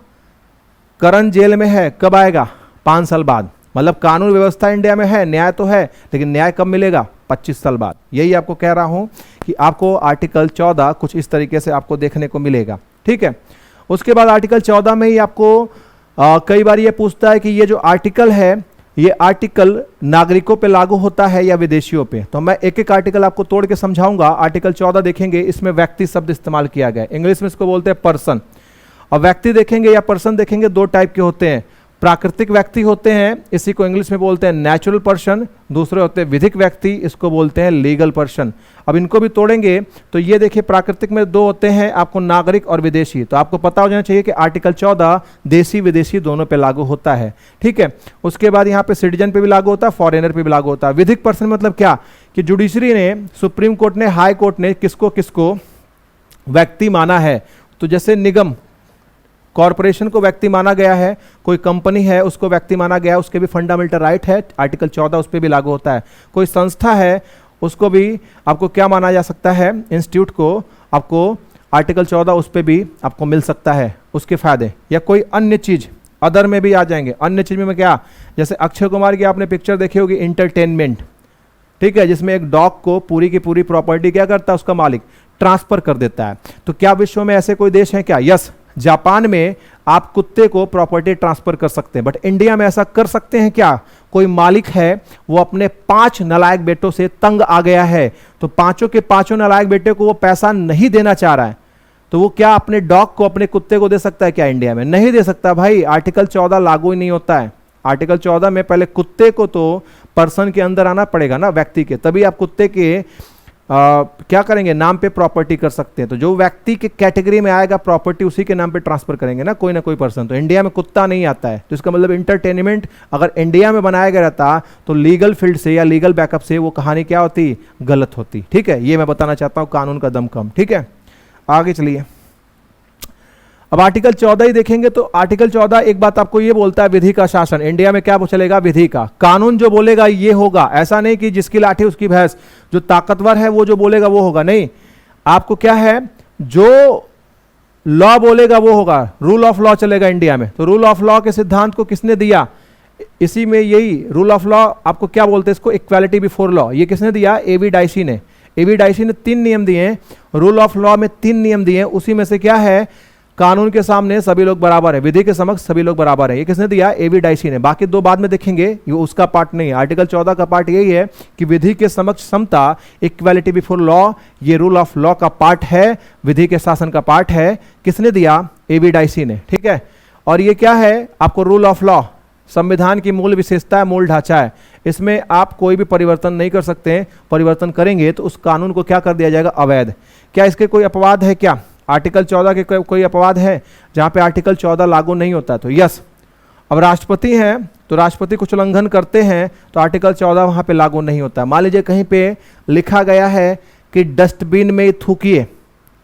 करण जेल में है, कब आएगा? 5 साल बाद। मतलब कानून व्यवस्था इंडिया में है, न्याय तो है, लेकिन न्याय कब मिलेगा? 25 साल बाद। यही आपको कह रहा हूं कि आपको आर्टिकल 14 कुछ इस तरीके से आपको देखने को मिलेगा। ठीक है, उसके बाद आर्टिकल 14 में ही आपको कई बार ये पूछता है कि ये जो आर्टिकल है, ये आर्टिकल नागरिकों पे लागू होता है या विदेशियों पे। तो मैं एक एक आर्टिकल आपको तोड़ के समझाऊंगा। आर्टिकल 14 देखेंगे, इसमें व्यक्ति शब्द इस्तेमाल किया गया है, इंग्लिश में इसको बोलते हैं पर्सन। और व्यक्ति देखेंगे या पर्सन देखेंगे, दो टाइप के होते हैं। प्राकृतिक व्यक्ति होते हैं, इसी को इंग्लिश में बोलते हैं नेचुरल पर्सन। दूसरे होते हैं विधिक व्यक्ति, इसको बोलते हैं लीगल पर्सन। अब इनको भी तोड़ेंगे तो ये देखिए, प्राकृतिक में दो होते हैं आपको, नागरिक और विदेशी। तो आपको पता हो जाना चाहिए कि आर्टिकल 14 देशी विदेशी दोनों पे लागू होता है, ठीक है। उसके बाद यहाँ पे सिटीजन पे भी लागू होता है, फॉरेनर पे भी लागू होता है। विधिक पर्सन मतलब क्या, कि जुडिशरी ने, सुप्रीम कोर्ट ने, हाई कोर्ट ने किसको किसको व्यक्ति माना है। तो जैसे निगम, कॉरपोरेशन को व्यक्ति माना गया है, कोई कंपनी है उसको व्यक्ति माना गया है, उसके भी फंडामेंटल राइट है, आर्टिकल 14 उस पर भी लागू होता है। कोई संस्था है उसको भी आपको क्या माना जा सकता है, इंस्टीट्यूट को, आपको आर्टिकल 14 उस पर भी आपको मिल सकता है उसके फायदे। या कोई अन्य चीज, अदर में भी आ जाएंगे। अन्य चीज में क्या, जैसे अक्षय कुमार की आपने पिक्चर देखी होगी, इंटरटेनमेंट, ठीक है, जिसमें एक डॉग को पूरी की पूरी प्रॉपर्टी क्या करता है, उसका मालिक ट्रांसफर कर देता है। तो क्या विश्व में ऐसे कोई देश है क्या? यस, जापान में आप कुत्ते को प्रॉपर्टी ट्रांसफर कर सकते हैं, बट इंडिया में ऐसा कर सकते हैं क्या? कोई मालिक है, वो अपने 5 नालायक बेटों से तंग आ गया है, तो पांचों के पांचों नालायक बेटे को वो पैसा नहीं देना चाह रहा है, तो वो क्या अपने डॉग को, अपने कुत्ते को दे सकता है क्या? इंडिया में नहीं दे सकता भाई, आर्टिकल 14 लागू ही नहीं होता है। आर्टिकल 14 में पहले कुत्ते को तो पर्सन के अंदर आना पड़ेगा ना, व्यक्ति के, तभी आप कुत्ते के क्या करेंगे, नाम पे प्रॉपर्टी कर सकते हैं। तो जो व्यक्ति के कैटेगरी में आएगा प्रॉपर्टी, उसी के नाम पे ट्रांसफर करेंगे ना कोई पर्सन। तो इंडिया में कुत्ता नहीं आता है, तो इसका मतलब इंटरटेनमेंट अगर इंडिया में बनाया गया रहता तो लीगल फील्ड से या लीगल बैकअप से वो कहानी क्या होती, गलत होती, ठीक है। ये मैं बताना चाहता हूं, कानून का दम कम, ठीक है। आगे चलिए, अब आर्टिकल 14 ही देखेंगे। तो आर्टिकल 14 एक बात आपको ये बोलता है, विधि का शासन। इंडिया में क्या चलेगा, विधि का कानून जो बोलेगा ये होगा। ऐसा नहीं कि जिसकी लाठी उसकी भैंस, जो ताकतवर है वो जो बोलेगा वो होगा, नहीं। आपको क्या है, जो लॉ बोलेगा वो होगा, रूल ऑफ लॉ चलेगा इंडिया में। तो रूल ऑफ लॉ के सिद्धांत को किसने दिया, इसी में यही रूल ऑफ लॉ आपको क्या बोलते हैं, इसको इक्वालिटी बिफोर लॉ, ये किसने दिया, एवी डाइसी ने। एवी डाइसी ने 3 नियम दिए हैं, रूल ऑफ लॉ में 3 नियम दिए हैं, उसी में से क्या है, कानून के सामने सभी लोग बराबर है, विधि के समक्ष सभी लोग बराबर है। ये किसने दिया, एवी डाइसी ने। बाकी 2 बाद में देखेंगे, ये उसका पार्ट नहीं है। आर्टिकल 14 का पार्ट यही है कि विधि के समक्ष समता, इक्वालिटी बिफोर लॉ, ये रूल ऑफ लॉ का पार्ट है, विधि के शासन का पार्ट है। किसने दिया, एवी डाइसी ने, ठीक है। और ये क्या है, आपको रूल ऑफ लॉ, संविधान की मूल विशेषता है, मूल ढांचा है, इसमें आप कोई भी परिवर्तन नहीं कर सकते। परिवर्तन करेंगे तो उस कानून को क्या कर दिया जाएगा, अवैध। क्या इसके कोई अपवाद है क्या, आर्टिकल 14 के कोई अपवाद है जहां पे आर्टिकल 14 लागू नहीं होता? तो यस। अब राष्ट्रपति हैं, तो राष्ट्रपति कुछ उल्लंघन करते हैं तो आर्टिकल 14 वहां पे लागू नहीं होता। मान लीजिए कहीं पे लिखा गया है कि डस्टबिन में थूकिए,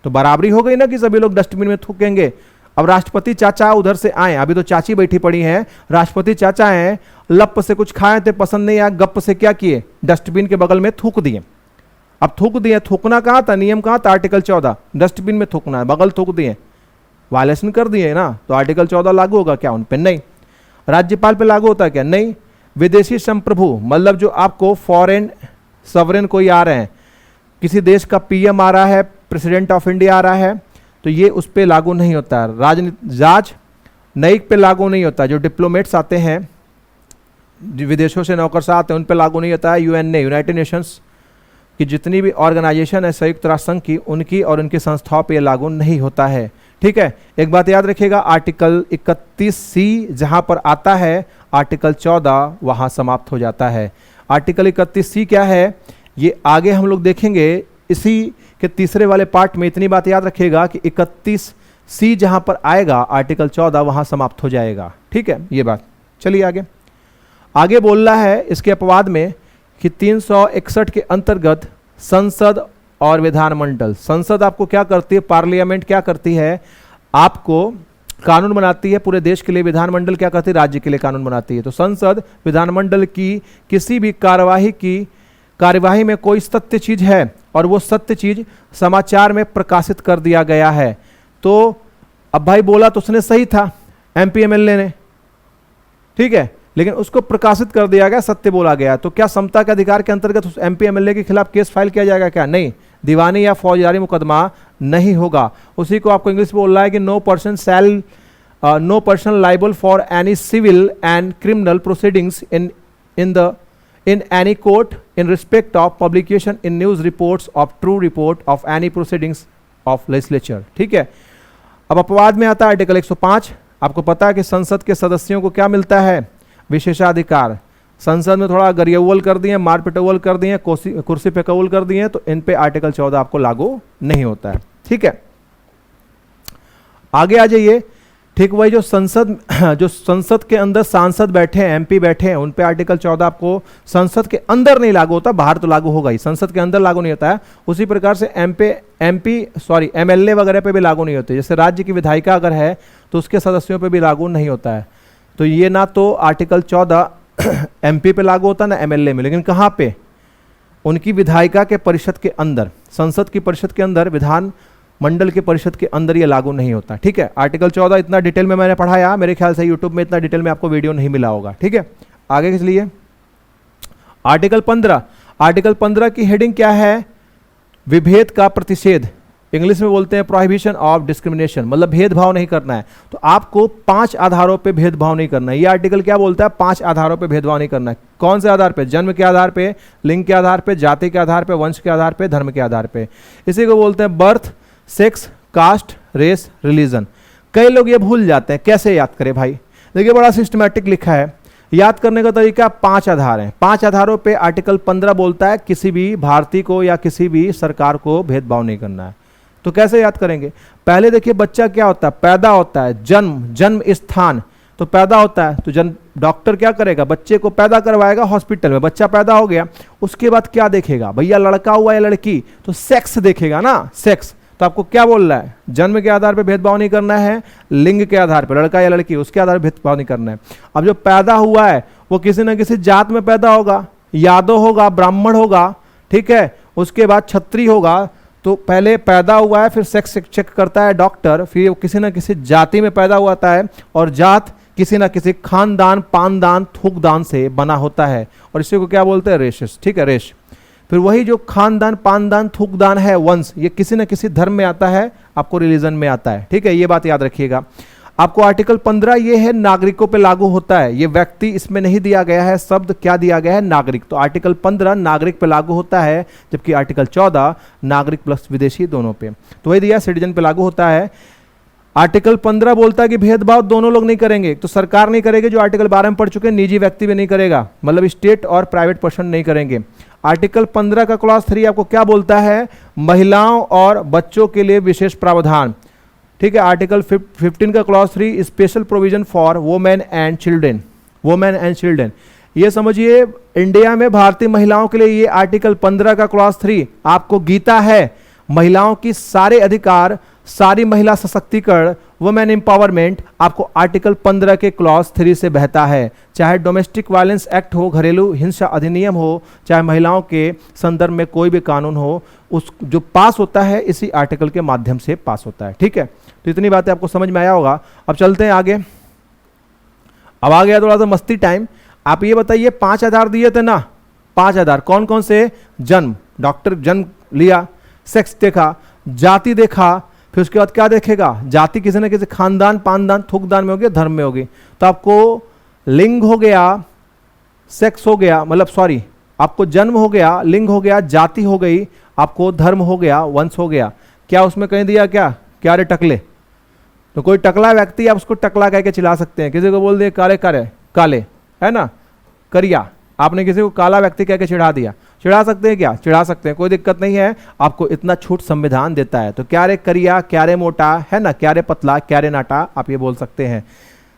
तो बराबरी हो गई ना कि सभी लोग डस्टबिन में थूकेंगे। अब राष्ट्रपति चाचा उधर से आए, अभी तो चाची बैठी पड़ी हैं, राष्ट्रपति चाचा हैं, लप से कुछ खाए थे, पसंद नहीं आया, गप से क्या किए, डस्टबिन के बगल में थूक दिए। अब थूक दिए, थूकना कहाँ था, नियम कहाँ था, आर्टिकल 14, डस्टबिन में थूकना है, बगल थूक दिए, वायलेशन कर दिए ना, तो आर्टिकल 14 लागू होगा क्या उन पे? नहीं। राज्यपाल पे लागू होता है क्या? नहीं। विदेशी संप्रभु मतलब जो आपको फॉरेन सवरेन कोई आ रहे हैं, किसी देश का पीएम आ रहा है, प्रेसिडेंट ऑफ इंडिया आ रहा है, तो ये उस पर लागू नहीं होता। राजनयिक पे लागू नहीं होता, जो डिप्लोमेट्स आते हैं, विदेशों से नौकरशाह आते हैं, उन पे लागू नहीं होता है। यूएन ने, यूनाइटेड नेशंस कि जितनी भी ऑर्गेनाइजेशन है संयुक्त राष्ट्र संघ की, उनकी और उनकी संस्थाओं पे लागू नहीं होता है, ठीक है। एक बात याद रखिएगा, आर्टिकल 31C जहां पर आता है, आर्टिकल 14 वहां समाप्त हो जाता है। आर्टिकल 31C क्या है, ये आगे हम लोग देखेंगे, इसी के तीसरे वाले पार्ट में। इतनी बात याद रखिएगा कि 31C जहां पर आएगा, आर्टिकल 14 वहां समाप्त हो जाएगा, ठीक है, ये बात। चलिए आगे, आगे बोल रहा है इसके अपवाद में कि 361 के अंतर्गत संसद और विधानमंडल, संसद आपको क्या करती है, पार्लियामेंट क्या करती है, आपको कानून बनाती है पूरे देश के लिए, विधानमंडल क्या करती है, राज्य के लिए कानून बनाती है। तो संसद विधानमंडल की किसी भी कार्यवाही में कोई सत्य चीज है और वो सत्य चीज समाचार में प्रकाशित कर दिया गया है, तो अब भाई बोला तो उसने सही था, एमपी एमएलए ने, ठीक है, लेकिन उसको प्रकाशित कर दिया गया, सत्य बोला गया, तो क्या समता के अधिकार के अंतर्गत उस एमपी एमएलए के खिलाफ केस फाइल किया जाएगा क्या? नहीं, दीवानी या फौजदारी मुकदमा नहीं होगा। उसी को आपको इंग्लिश में बोल रहा है कि no person shall no person liable for any civil and criminal proceedings in any court in respect of publication in news reports of true report of any proceedings of legislature। ठीक है, अब अपवाद में आता है आर्टिकल 105। आपको पता है कि संसद के सदस्यों को क्या मिलता है, विशेषाधिकार। संसद में थोड़ा गरियवल कर दिए, मार पिटवल कर दिए, कुर्सी पे कबूल कर दिए, तो इन पे आर्टिकल 14 आपको लागू नहीं होता है। ठीक है, आगे आ जाइए। ठीक, वही जो संसद के अंदर सांसद बैठे हैं, एमपी बैठे हैं, उन पे आर्टिकल 14 आपको संसद के अंदर नहीं लागू होता, बाहर तो लागू होगा ही, संसद के अंदर लागू नहीं होता है। उसी प्रकार से एमएलए वगैरह पे भी लागू नहीं होते। जैसे राज्य की विधायिका अगर है तो उसके सदस्यों पे भी लागू नहीं होता है। तो ये ना तो आर्टिकल 14 एमपी पे लागू होता ना एमएलए में, लेकिन कहाँ पे, उनकी विधायिका के परिषद के अंदर, संसद की परिषद के अंदर, विधान मंडल के परिषद के अंदर ये लागू नहीं होता। ठीक है, आर्टिकल 14 इतना डिटेल में मैंने पढ़ाया, मेरे ख्याल से यूट्यूब में इतना डिटेल में आपको वीडियो नहीं मिला होगा। ठीक है, आगे के लिए आर्टिकल 15। आर्टिकल 15 की हेडिंग क्या है, विभेद का प्रतिषेध। इंग्लिश में बोलते हैं प्रोहिबिशन ऑफ डिस्क्रिमिनेशन, मतलब भेदभाव नहीं करना है। तो आपको 5 आधारों पे भेदभाव नहीं करना है। ये आर्टिकल क्या बोलता है, 5 आधारों पे भेदभाव नहीं करना है। कौन से आधार पे, जन्म के आधार पे, लिंग के आधार पे, जाति के आधार पे, वंश के आधार पे, धर्म के आधार पे। इसी को बोलते हैं birth, sex, caste, race, religion. कई लोग ये भूल जाते हैं, कैसे याद करें भाई। देखिए बड़ा सिस्टमैटिक लिखा है, याद करने का तरीका 5 आधार हैं। 5 आधारों पे आर्टिकल 15 बोलता है किसी भी भारतीय को या किसी भी सरकार को भेदभाव नहीं करना है। तो कैसे याद करेंगे, पहले देखिए बच्चा क्या होता है, पैदा होता है, जन्म स्थान, तो पैदा होता है तो जन्म, डॉक्टर क्या करेगा, बच्चे को पैदा करवाएगा हॉस्पिटल में, बच्चा पैदा हो गया, उसके बाद क्या देखेगा भैया, लड़का हुआ या लड़की, तो सेक्स देखेगा ना, सेक्स। तो आपको क्या बोल रहा है, जन्म के आधार पे भेदभाव नहीं करना है, लिंग के आधार पे, लड़का या लड़की, उसके आधार पे भेदभाव नहीं करना है। अब जो पैदा हुआ है वो किसी न किसी जात में पैदा होगा, यादव होगा, ब्राह्मण होगा, ठीक है, उसके बाद क्षत्रिय होगा। तो पहले पैदा हुआ है, फिर सेक्स चेक करता है डॉक्टर, फिर किसी न किसी जाति में पैदा हुआ है, और जात किसी न किसी खानदान, पानदान, थूकदान से बना होता है, और इसी को क्या बोलते हैं, रेशेस। ठीक है, रेश। फिर वही जो खानदान, पानदान, थूकदान है, वंश, ये किसी न किसी धर्म में आता है, आपको रिलीजन में आता है। ठीक है, ये बात याद रखिएगा। आपको आर्टिकल 15 ये है नागरिकों पे लागू होता है, ये व्यक्ति इसमें नहीं दिया गया है, शब्द क्या दिया गया है, नागरिक। तो आर्टिकल 15 नागरिक पे लागू होता है, जबकि आर्टिकल 14 नागरिक प्लस विदेशी दोनों पे। तो वही दिया, सिटीजन पे लागू होता है। आर्टिकल 15 बोलता है कि भेदभाव दोनों लोग नहीं करेंगे, तो सरकार नहीं करेगी, जो आर्टिकल 12 में पढ़ चुके, निजी व्यक्ति भी नहीं करेगा, मतलब स्टेट और प्राइवेट पर्सन नहीं करेंगे। आर्टिकल 15 का क्लॉज 3 आपको क्या बोलता है, महिलाओं और बच्चों के लिए विशेष प्रावधान। ठीक है, आर्टिकल 15 का clause 3 special provision for women and children, women and children. ये समझिए इंडिया में भारतीय महिलाओं के लिए ये आर्टिकल 15 का क्लॉज 3 आपको गीता है, महिलाओं की सारे अधिकार, सारी महिला सशक्तिकरण, वुमेन एम्पावरमेंट आपको आर्टिकल 15 के क्लॉज 3 से बहता है। चाहे डोमेस्टिक वायलेंस एक्ट हो, घरेलू हिंसा अधिनियम हो, चाहे महिलाओं के संदर्भ में कोई भी कानून हो, उस जो पास होता है इसी आर्टिकल के माध्यम से पास होता है। ठीक है, तो इतनी बातें आपको समझ में आया होगा। अब चलते हैं आगे। अब आ गया थोड़ा सा मस्ती टाइम। आप ये बताइए 5 आधार दिए थे ना, 5 आधार कौन कौन से, जन्म, डॉक्टर जन्म लिया, सेक्स देखा, जाति देखा, फिर उसके बाद क्या देखेगा, जाति किसी न किसी खानदान, पानदान, थूकदान में होगी, धर्म में होगी। तो आपको लिंग हो गया, सेक्स हो गया, मतलब सॉरी, आपको जन्म हो गया, लिंग हो गया, जाति हो गई, आपको धर्म हो गया, वंश हो गया। क्या उसमें कहीं दिया क्या, क्या रे टकले, तो कोई टकला व्यक्ति आप उसको टकला कह के चिल्ला सकते हैं। किसी को बोल दिए काले काले काले, है ना, करिया, आपने किसी को काला व्यक्ति कह के चिढ़ा दिया, चिढ़ा सकते हैं क्या, चिढ़ा सकते हैं, कोई दिक्कत नहीं है, आपको इतना छूट संविधान देता है। तो क्या रे करिया, क्या रे मोटा, है ना, क्या रे पतला, क्या रे नाटा, आप ये बोल सकते हैं।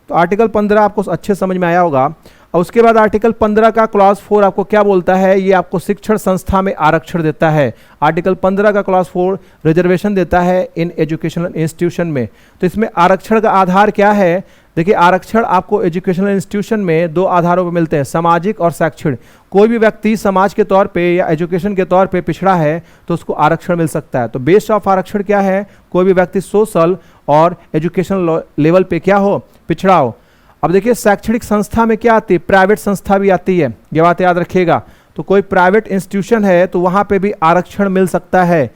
तो आर्टिकल 15 आपको अच्छे समझ में आया होगा। और उसके बाद आर्टिकल 15 का क्लॉज 4 आपको क्या बोलता है, ये आपको शिक्षण संस्था में आरक्षण देता है। आर्टिकल 15 का क्लॉज 4 रिजर्वेशन देता है इन एजुकेशनल इंस्टीट्यूशन में। तो इसमें आरक्षण का आधार क्या है, देखिए आरक्षण आपको एजुकेशनल इंस्टीट्यूशन में 2 आधारों पर मिलते हैं, सामाजिक और शैक्षणिक। कोई भी व्यक्ति समाज के तौर पे या एजुकेशन के तौर पे पिछड़ा है तो उसको आरक्षण मिल सकता है। तो बेस ऑफ आरक्षण क्या है, कोई भी व्यक्ति सोशल और एजुकेशनल लेवल पे क्या हो, पिछड़ा हो। अब देखिए शैक्षणिक संस्था में क्या आती है, प्राइवेट संस्था भी आती है, ये बात याद रखिएगा। तो कोई प्राइवेट इंस्टीट्यूशन है तो वहां पे भी आरक्षण मिल सकता है।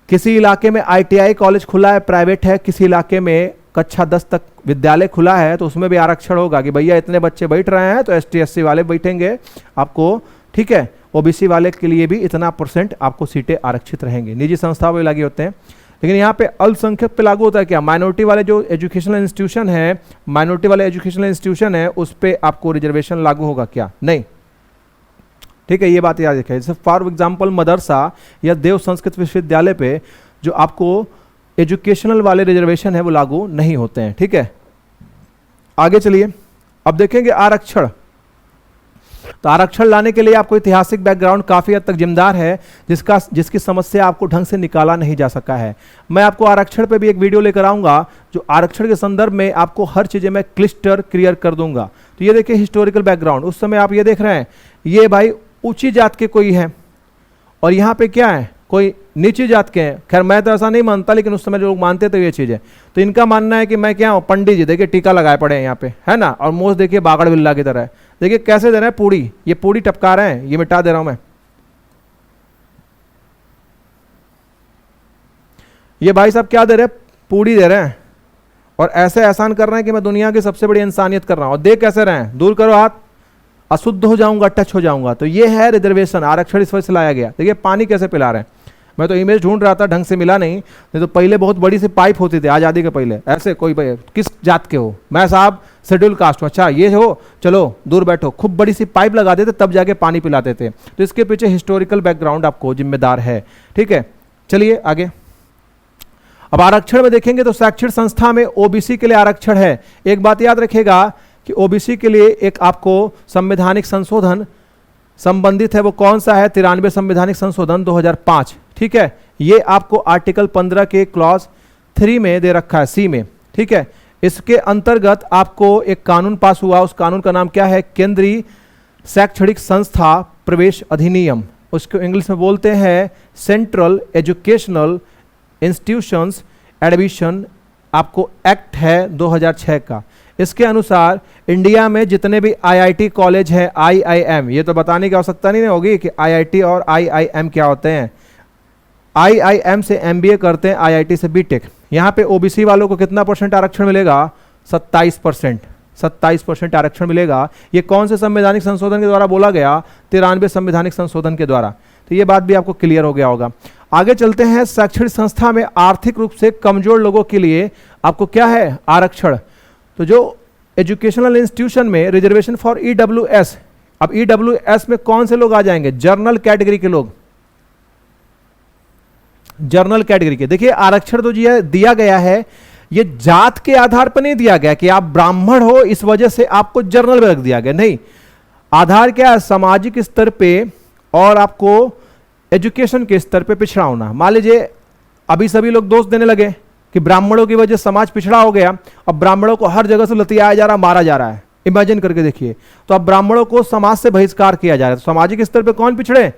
किसी इलाके में ITI कॉलेज खुला है, प्राइवेट है, किसी इलाके में कक्षा 10 तक विद्यालय खुला है तो उसमें भी आरक्षण होगा कि भैया इतने बच्चे बैठ रहे हैं तो ST SC वाले बैठेंगे आपको, ठीक है, OBC वाले के लिए भी इतना % आपको सीटें आरक्षित रहेंगी। निजी संस्थाओं में लागू होते हैं, लेकिन यहाँ पे अल्पसंख्यक पे लागू होता है क्या? माइनॉरिटी वाले जो एजुकेशनल इंस्टीट्यूशन है, माइनॉरिटी वाले एजुकेशनल इंस्टीट्यूशन है, उस पर आपको रिजर्वेशन लागू होगा क्या? नहीं, ठीक है, ये बात याद रखें। जैसे फॉर एग्जाम्पल मदरसा या देव संस्कृत विश्वविद्यालय पे जो आपको एजुकेशनल वाले रिजर्वेशन है वो लागू नहीं होते हैं, ठीक है। आगे चलिए, अब देखेंगे आरक्षण। तो आरक्षण लाने के लिए आपको ऐतिहासिक बैकग्राउंड काफी हद तक जिम्मेदार है, जिसकी समस्या आपको ढंग से निकाला नहीं जा सका है। मैं आपको आरक्षण पे भी एक वीडियो लेकर आऊंगा जो आरक्षण के संदर्भ में आपको हर चीजें मैं क्लिस्टर क्लियर कर दूंगा। तो ये देखिए हिस्टोरिकल बैकग्राउंड, उस समय आप ये देख रहे हैं, ये भाई ऊंची जात के कोई है और यहाँ पे क्या है, कोई नीची जात के हैं। खैर मैं तो ऐसा नहीं मानता, लेकिन उस समय जो लोग मानते थे ये चीजें, तो इनका मानना है कि मैं क्या हूँ, पंडित जी देखिए टीका लगाए पड़े हैं यहाँ पे, है ना, और मोज देखिए बागड़ बिल्ला की तरह है। देखिए कैसे दे रहे हैं पूड़ी, ये पूड़ी टपका रहे हैं, ये मिटा दे रहा हूं मैं। ये भाई साहब क्या दे रहे हैं, पूड़ी दे रहे हैं और ऐसे एहसान कर रहे हैं कि मैं दुनिया की सबसे बड़ी इंसानियत कर रहा हूं। और देख कैसे रहे हैं, दूर करो हाथ, अशुद्ध हो जाऊंगा, टच हो जाऊंगा। तो ये है रिजर्वेशन, आरक्षण इस वजह से लाया गया। देखिए पानी कैसे पिला रहे हैं, मैं तो इमेज ढूंढ रहा था, ढंग से मिला नहीं तो पहले बहुत बड़ी सी पाइप होती थी आज़ादी के पहले। ऐसे कोई किस जात के हो, मैं साहब शेड्यूल कास्ट हूँ, अच्छा ये हो, चलो दूर बैठो, खूब बड़ी सी पाइप लगा देते तब जाके पानी पिलाते थे। तो इसके पीछे हिस्टोरिकल बैकग्राउंड आपको जिम्मेदार है, ठीक है। चलिए आगे, अब आरक्षण में देखेंगे तो शैक्षणिक संस्था में OBC के लिए आरक्षण है। एक बात याद रखिएगा कि OBC के लिए एक आपको संवैधानिक संशोधन संबंधित है, वो कौन सा है, 93 संवैधानिक संशोधन 2005, ठीक है। ये आपको आर्टिकल 15 के क्लॉज 3 में दे रखा है, C में, ठीक है। इसके अंतर्गत आपको एक कानून पास हुआ, उस कानून का नाम क्या है, केंद्रीय शैक्षणिक संस्था प्रवेश अधिनियम, उसको इंग्लिश में बोलते हैं सेंट्रल एजुकेशनल इंस्टीट्यूशंस एडमिशन आपको एक्ट है 2006 का। इसके अनुसार इंडिया में जितने भी IIT कॉलेज हैं, IIM, ये तो बताने की आवश्यकता नहीं होगी कि IIT और IIM क्या होते हैं। IIM से MBA करते हैं, IIT से BTech। यहाँ पे OBC वालों को कितना % आरक्षण मिलेगा, 27%, 27% आरक्षण मिलेगा। ये कौन से संवैधानिक संशोधन के द्वारा बोला गया, 93 संवैधानिक संशोधन के द्वारा। तो ये बात भी आपको क्लियर हो गया होगा। आगे चलते हैं, शैक्षणिक संस्था में आर्थिक रूप से कमजोर लोगों के लिए आपको क्या है, आरक्षण। तो जो एजुकेशनल इंस्टीट्यूशन में रिजर्वेशन फॉर EWS, अब EWS में कौन से लोग आ जाएंगे, जर्नल कैटेगरी के लोग, जर्नल कैटेगरी के। देखिए आरक्षण तो जी दिया गया है, ये जात के आधार पर नहीं दिया गया कि आप ब्राह्मण हो इस वजह से आपको जर्नल में रख दिया गया, नहीं। आधार क्या है, सामाजिक स्तर पे और आपको एजुकेशन के स्तर पे पिछड़ा होना। मान लीजिए अभी सभी लोग दोष देने लगे कि ब्राह्मणों की वजह से समाज पिछड़ा हो गया, अब ब्राह्मणों को हर जगह से लतियाया जा रहा, मारा जा रहा है। इमेजिन करके देखिए, तो अब ब्राह्मणों को समाज से बहिष्कार किया जा रहा है। तो सामाजिक स्तर पे कौन पिछड़े,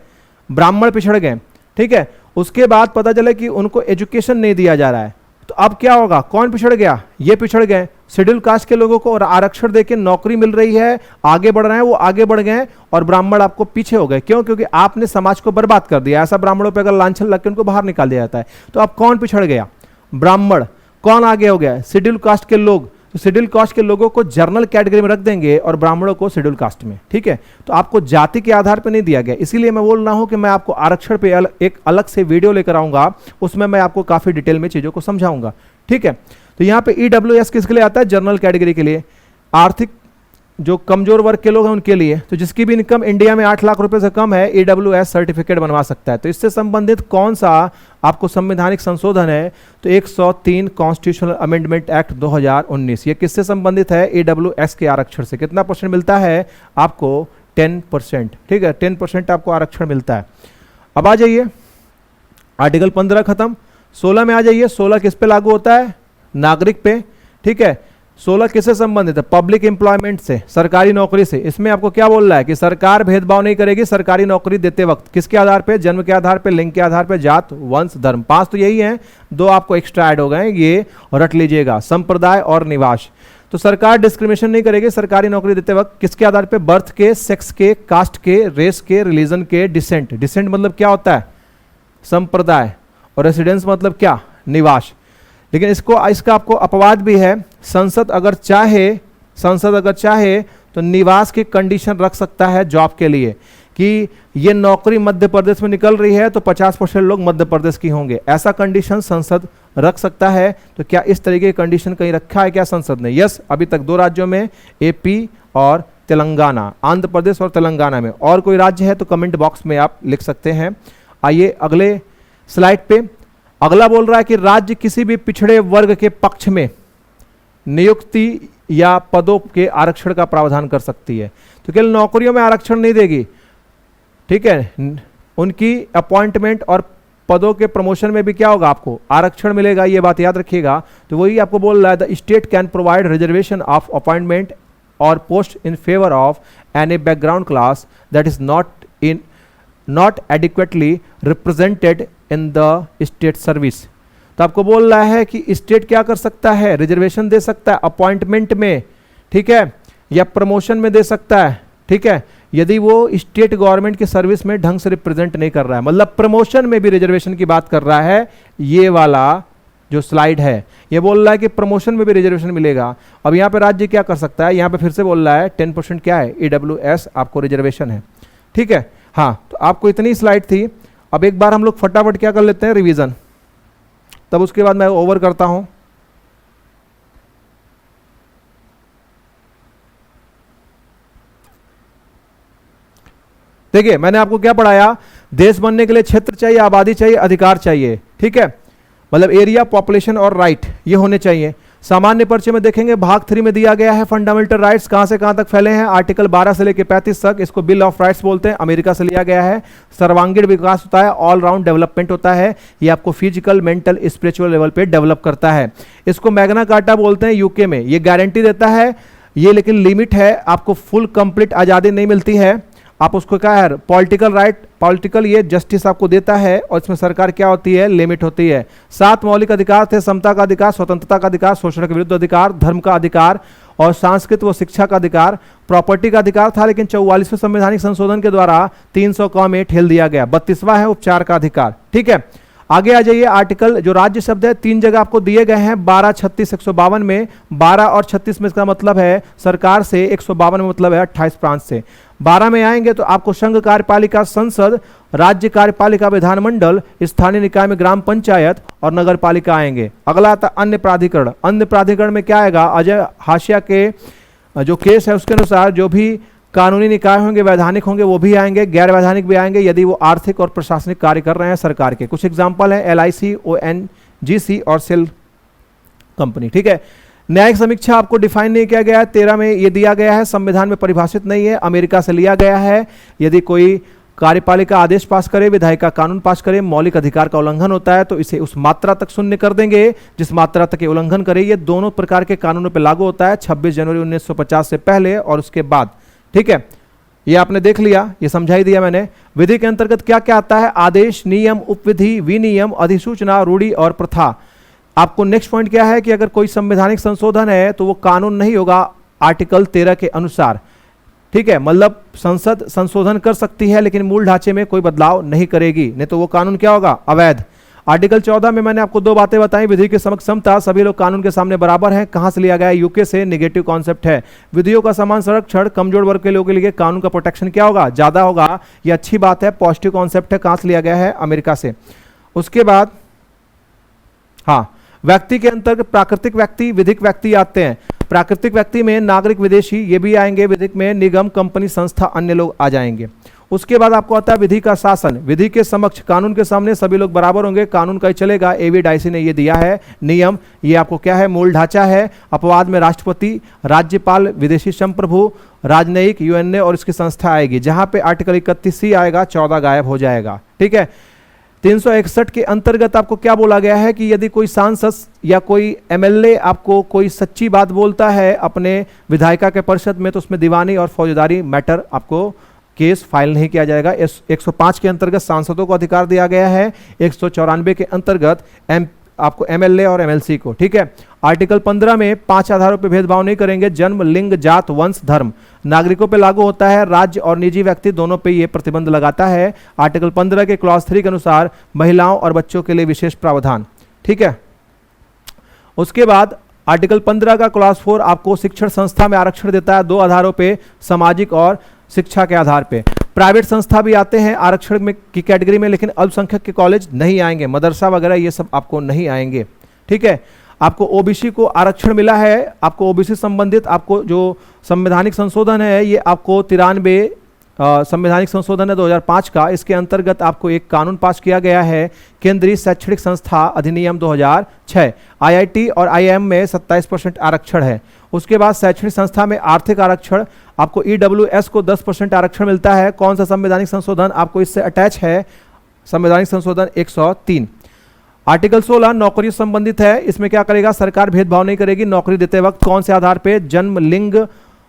ब्राह्मण पिछड़ गए, ठीक है। उसके बाद पता चले कि उनको एजुकेशन नहीं दिया जा रहा है, तो अब क्या होगा, कौन पिछड़ गया, ये पिछड़ गए। शेड्यूल कास्ट के लोगों को और आरक्षण देके नौकरी मिल रही है, आगे बढ़ रहे हैं, वो आगे बढ़ गए और ब्राह्मण आपको पीछे हो गए। क्यों, क्योंकि आपने समाज को बर्बाद कर दिया। ऐसा ब्राह्मणों पे अगर लांछन लग के उनको बाहर निकाल दिया जाता है। तो अब कौन पिछड़ गया, ब्राह्मण। कौन आगे हो गया, शेड्यूल कास्ट के लोग। तो शेड्यूल कास्ट के लोगों को जर्नल कैटेगरी में रख देंगे और ब्राह्मणों को शेड्यूल कास्ट में, ठीक है। तो आपको जाति के आधार पर नहीं दिया गया। इसीलिए मैं बोल रहा हूं कि मैं आपको आरक्षण पे एक अलग से वीडियो लेकर आऊंगा, उसमें मैं आपको काफी डिटेल में चीजों को समझाऊंगा, ठीक है। तो यहाँ पे EWS किसके लिए आता है, जनरल कैटेगरी के लिए, आर्थिक जो कमजोर वर्ग के लोग हैं उनके लिए। तो जिसकी भी इनकम इंडिया में 8 लाख रुपए से कम है, EWS सर्टिफिकेट बनवा सकता है। तो इससे संबंधित कौन सा आपको संवैधानिक संशोधन है, तो 103 कॉन्स्टिट्यूशनल अमेंडमेंट एक्ट 2019। ये किससे संबंधित है, EWS के आरक्षण से। कितना % मिलता है आपको, 10%, ठीक है, 10% आपको आरक्षण मिलता है। अब आ जाइए, आर्टिकल 15 खत्म, 16 में आ जाइए। 16 किस पे लागू होता है, नागरिक पे, ठीक है। 16 किससे संबंधित है, पब्लिक एम्प्लॉयमेंट से, सरकारी नौकरी से। इसमें आपको क्या बोल रहा है कि सरकार भेदभाव नहीं करेगी सरकारी नौकरी देते वक्त। किसके आधार पे, जन्म के आधार पे, लिंग के आधार पे, जात, वंश, धर्म। 5 तो यही है, 2 आपको एक्स्ट्रा ऐड हो गए, ये रट लीजिएगा, संप्रदाय और निवास। तो सरकार डिस्क्रिमिनेशन नहीं करेगी सरकारी नौकरी देते वक्त। किसके आधार पे, बर्थ के, सेक्स के, कास्ट के, रेस के, रिलीजन के, डिसेंट। डिसेंट मतलब क्या होता है, संप्रदाय, और रेसिडेंस मतलब क्या, निवास। लेकिन इसका आपको अपवाद भी है। संसद अगर चाहे तो निवास की कंडीशन रख सकता है जॉब के लिए कि ये नौकरी मध्य प्रदेश में निकल रही है तो 50% लोग मध्य प्रदेश की होंगे, ऐसा कंडीशन संसद रख सकता है। तो क्या इस तरीके की कंडीशन कहीं रखा है क्या संसद ने? यस, अभी तक 2 राज्यों में, एपी और तेलंगाना, आंध्र प्रदेश और तेलंगाना में। और कोई राज्य है तो कमेंट बॉक्स में आप लिख सकते हैं। आइए अगले स्लाइड पे। अगला बोल रहा है कि राज्य किसी भी पिछड़े वर्ग के पक्ष में नियुक्ति या पदों के आरक्षण का प्रावधान कर सकती है। तो केवल नौकरियों में आरक्षण नहीं देगी, ठीक है, उनकी अपॉइंटमेंट और पदों के प्रमोशन में भी क्या होगा, आपको आरक्षण मिलेगा, ये बात याद रखिएगा। तो वही आपको बोल रहा है, the state can provide reservation of appointment और post in favour of any background class that is not adequately represented in the state service. तो आपको बोल रहा है कि स्टेट क्या कर सकता है, रिजर्वेशन दे सकता है अपॉइंटमेंट में, ठीक है, या प्रमोशन में दे सकता है, ठीक है, यदि वो स्टेट गवर्नमेंट की सर्विस में ढंग से रिप्रेजेंट नहीं कर रहा है। मतलब प्रमोशन में भी रिजर्वेशन की बात कर रहा है। ये वाला जो स्लाइड है ये बोल रहा है कि प्रमोशन में भी रिजर्वेशन मिलेगा। अब यहाँ पे राज्य क्या कर सकता है, यहाँ पे फिर से बोल रहा है 10% क्या है, EWS आपको रिजर्वेशन है, ठीक है। हाँ, तो आपको इतनी स्लाइड थी। अब एक बार हम लोग फटाफट क्या कर लेते हैं, रिवीजन, तब उसके बाद मैं ओवर करता हूं। देखिए मैंने आपको क्या पढ़ाया, देश बनने के लिए क्षेत्र चाहिए, आबादी चाहिए, अधिकार चाहिए, ठीक है, मतलब एरिया, पॉपुलेशन और राइट ये होने चाहिए। सामान्य परिचय में देखेंगे भाग 3 में दिया गया है फंडामेंटल राइट्स कहां से कहां तक फैले हैं, आर्टिकल 12 से लेकर 35 तक, इसको बिल ऑफ राइट्स बोलते हैं, अमेरिका से लिया गया है। सर्वांगीण विकास होता है, ऑल राउंड डेवलपमेंट होता है, ये आपको फिजिकल, मेंटल, स्पिरिचुअल लेवल पे डेवलप करता है। इसको मैग्ना कार्टा बोलते हैं यूके में, ये गारंटी देता है, ये लेकिन लिमिट है, आपको फुल कंप्लीट आजादी नहीं मिलती है। आप उसको क्या है, पॉलिटिकल राइट, पॉलिटिकल ये जस्टिस आपको देता है, और इसमें सरकार क्या होती है, लिमिट होती है। 7 मौलिक अधिकार थे, समता का अधिकार, स्वतंत्रता का अधिकार, शोषण के विरुद्ध अधिकार, धर्म का अधिकार और सांस्कृतिक व शिक्षा का अधिकार, प्रॉपर्टी का अधिकार था, लेकिन 44वें संवैधानिक संशोधन के द्वारा 300 क में ठेल दिया गया। 32वां है उपचार का अधिकार, ठीक है। आगे आ जाइए, आर्टिकल जो राज्य शब्द है 3 जगह आपको दिए गए हैं, 12, 36, 152 में। 12 और 36 में इसका मतलब है सरकार से, 152 में मतलब है 28 प्रांत से। 12 में आएंगे तो आपको संघ कार्यपालिका संसद, राज्य कार्यपालिका विधानमंडल, स्थानीय निकाय में ग्राम पंचायत और नगर पालिका आएंगे। अगला आता अन्य प्राधिकरण। अन्य प्राधिकरण में क्या आएगा, अजय हाशिया के जो केस है उसके अनुसार जो भी कानूनी निकाय होंगे, वैधानिक होंगे, वो भी आएंगे, गैर वैधानिक भी आएंगे यदि वो आर्थिक और प्रशासनिक कार्य कर रहे हैं सरकार के। कुछ एग्जांपल हैं, LIC, ONGC और सेल कंपनी, ठीक है। न्यायिक समीक्षा आपको डिफाइन नहीं किया गया है, 13 में ये दिया गया है, संविधान में परिभाषित नहीं है, अमेरिका से लिया गया है। यदि कोई कार्यपालिका आदेश पास करे, विधायिका कानून पास करे, मौलिक अधिकार का उल्लंघन होता है तो इसे उस मात्रा तक शून्य कर देंगे जिस मात्रा तक ये उल्लंघन करे। ये दोनों प्रकार के कानूनों पर लागू होता है, 26 जनवरी 1950 से पहले और उसके बाद, ठीक है। ये आपने देख लिया, ये समझाई दिया मैंने। विधि के अंतर्गत क्या क्या आता है, आदेश, नियम, उपविधि, विनियम, अधिसूचना, रूढ़ि और प्रथा। आपको नेक्स्ट पॉइंट क्या है कि अगर कोई संवैधानिक संशोधन है तो वो कानून नहीं होगा आर्टिकल 13 के अनुसार, ठीक है। मतलब संसद संशोधन कर सकती है लेकिन मूल ढांचे में कोई बदलाव नहीं करेगी, नहीं तो वो कानून क्या होगा, अवैध। आर्टिकल 14 में मैंने आपको 2 बातें बताई, विधि की समक्ष समता, सभी लोग कानून के सामने बराबर हैं। कहां से लिया गया है, यूके से, नेगेटिव कॉन्सेप्ट है। विधियों का समान संरक्षण, कमजोर वर्ग के लोगों के लिए कानून का प्रोटेक्शन क्या होगा, ज्यादा होगा, ये अच्छी बात है, पॉजिटिव कॉन्सेप्ट है। कहां से लिया गया है, अमेरिका से। उसके बाद हाँ, व्यक्ति के अंतर्गत प्राकृतिक व्यक्ति, विधिक व्यक्ति आते हैं। प्राकृतिक व्यक्ति में नागरिक, विदेशी ये भी आएंगे, विधिक में निगम, कंपनी, संस्था, अन्य लोग आ जाएंगे। उसके बाद आपको आता है विधि का शासन। विधि के समक्ष, कानून के सामने सभी लोग बराबर होंगे, कानून का ही चलेगा। एवी डाइसी ने ये दिया है। नियम, ये आपको क्या है, मूल ढांचा है। अपवाद में राष्ट्रपति, राज्यपाल, विदेशी संप्रभु, राजनयिक, UNA और इसकी संस्था आएगी। जहां पे आर्टिकल 31C आएगा, 14 गायब हो जाएगा, ठीक है। 361 के अंतर्गत आपको क्या बोला गया है कि यदि कोई सांसद या कोई MLA आपको कोई सच्ची बात बोलता है अपने विधायिका के परिषद में तो उसमें दीवानी और फौजदारी मैटर आपको केस फाइल नहीं किया जाएगा। 105 के अंतर्गत सांसदों को अधिकार दिया गया है, 194 के अंतर्गत आपको MLA और MLC को, ठीक है। आर्टिकल 15 में 5 आधारों पर भेदभाव नहीं करेंगे, जन्म, लिंग, जात, वंश, धर्म। नागरिकों पे लागू होता है, राज्य और निजी व्यक्ति दोनों पे ये प्रतिबंध लगाता है। आर्टिकल 15 के क्लॉज 3 के अनुसार महिलाओं और बच्चों के लिए विशेष प्रावधान, ठीक है। उसके बाद आर्टिकल 15 का क्लास 4 आपको शिक्षण संस्था में आरक्षण देता है 2 आधारों पे, सामाजिक और शिक्षा के आधार पे। प्राइवेट संस्था भी आते हैं आरक्षण में की कैटेगरी में, लेकिन अल्पसंख्यक के कॉलेज नहीं आएंगे, मदरसा वगैरह ये सब आपको नहीं आएंगे। ठीक है, आपको ओबीसी को आरक्षण मिला है, आपको ओबीसी संबंधित आपको जो संवैधानिक संशोधन है ये आपको 93 संवैधानिक संशोधन है 2005 का, इसके अंतर्गत आपको एक कानून पास किया गया है केंद्रीय शैक्षणिक संस्था अधिनियम 2006। आईआईटी और आईआईएम में 27% आरक्षण है। उसके बाद शैक्षणिक संस्था में आर्थिक आरक्षण, आपको ईडब्ल्यूएस को 10% आरक्षण मिलता है। कौन सा संवैधानिक संशोधन आपको इससे अटैच है? संवैधानिक संशोधन 103। आर्टिकल 16 नौकरी संबंधित है। इसमें क्या करेगा? सरकार भेदभाव नहीं करेगी नौकरी देते वक्त। कौन से आधार पे? जन्म, लिंग,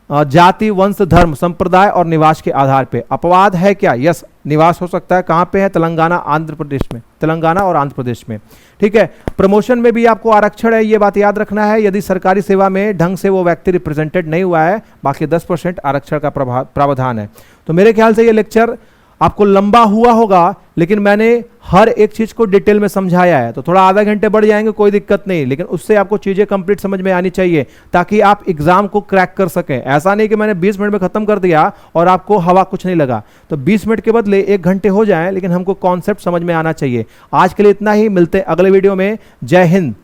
जाति, वंश, धर्म, संप्रदाय और निवास के आधार पे। अपवाद है क्या? यस, निवास हो सकता है। कहां पे है? तेलंगाना, आंध्र प्रदेश में, तेलंगाना और आंध्र प्रदेश में। ठीक है, प्रमोशन में भी आपको आरक्षण है, ये बात याद रखना है, यदि सरकारी सेवा में ढंग से वो व्यक्ति रिप्रेजेंटेड नहीं हुआ है। बाकी 10% आरक्षण का प्रावधान है। तो मेरे ख्याल से ये लेक्चर आपको लंबा हुआ होगा, लेकिन मैंने हर एक चीज को डिटेल में समझाया है, तो थोड़ा आधा घंटे बढ़ जाएंगे, कोई दिक्कत नहीं, लेकिन उससे आपको चीजें कंप्लीट समझ में आनी चाहिए ताकि आप एग्जाम को क्रैक कर सकें। ऐसा नहीं कि मैंने 20 मिनट में खत्म कर दिया और आपको हवा कुछ नहीं लगा। तो 20 मिनट के बदले 1 घंटे हो जाए, लेकिन हमको कॉन्सेप्ट समझ में आना चाहिए। आज के लिए इतना ही, मिलते हैं अगले वीडियो में। जय हिंद।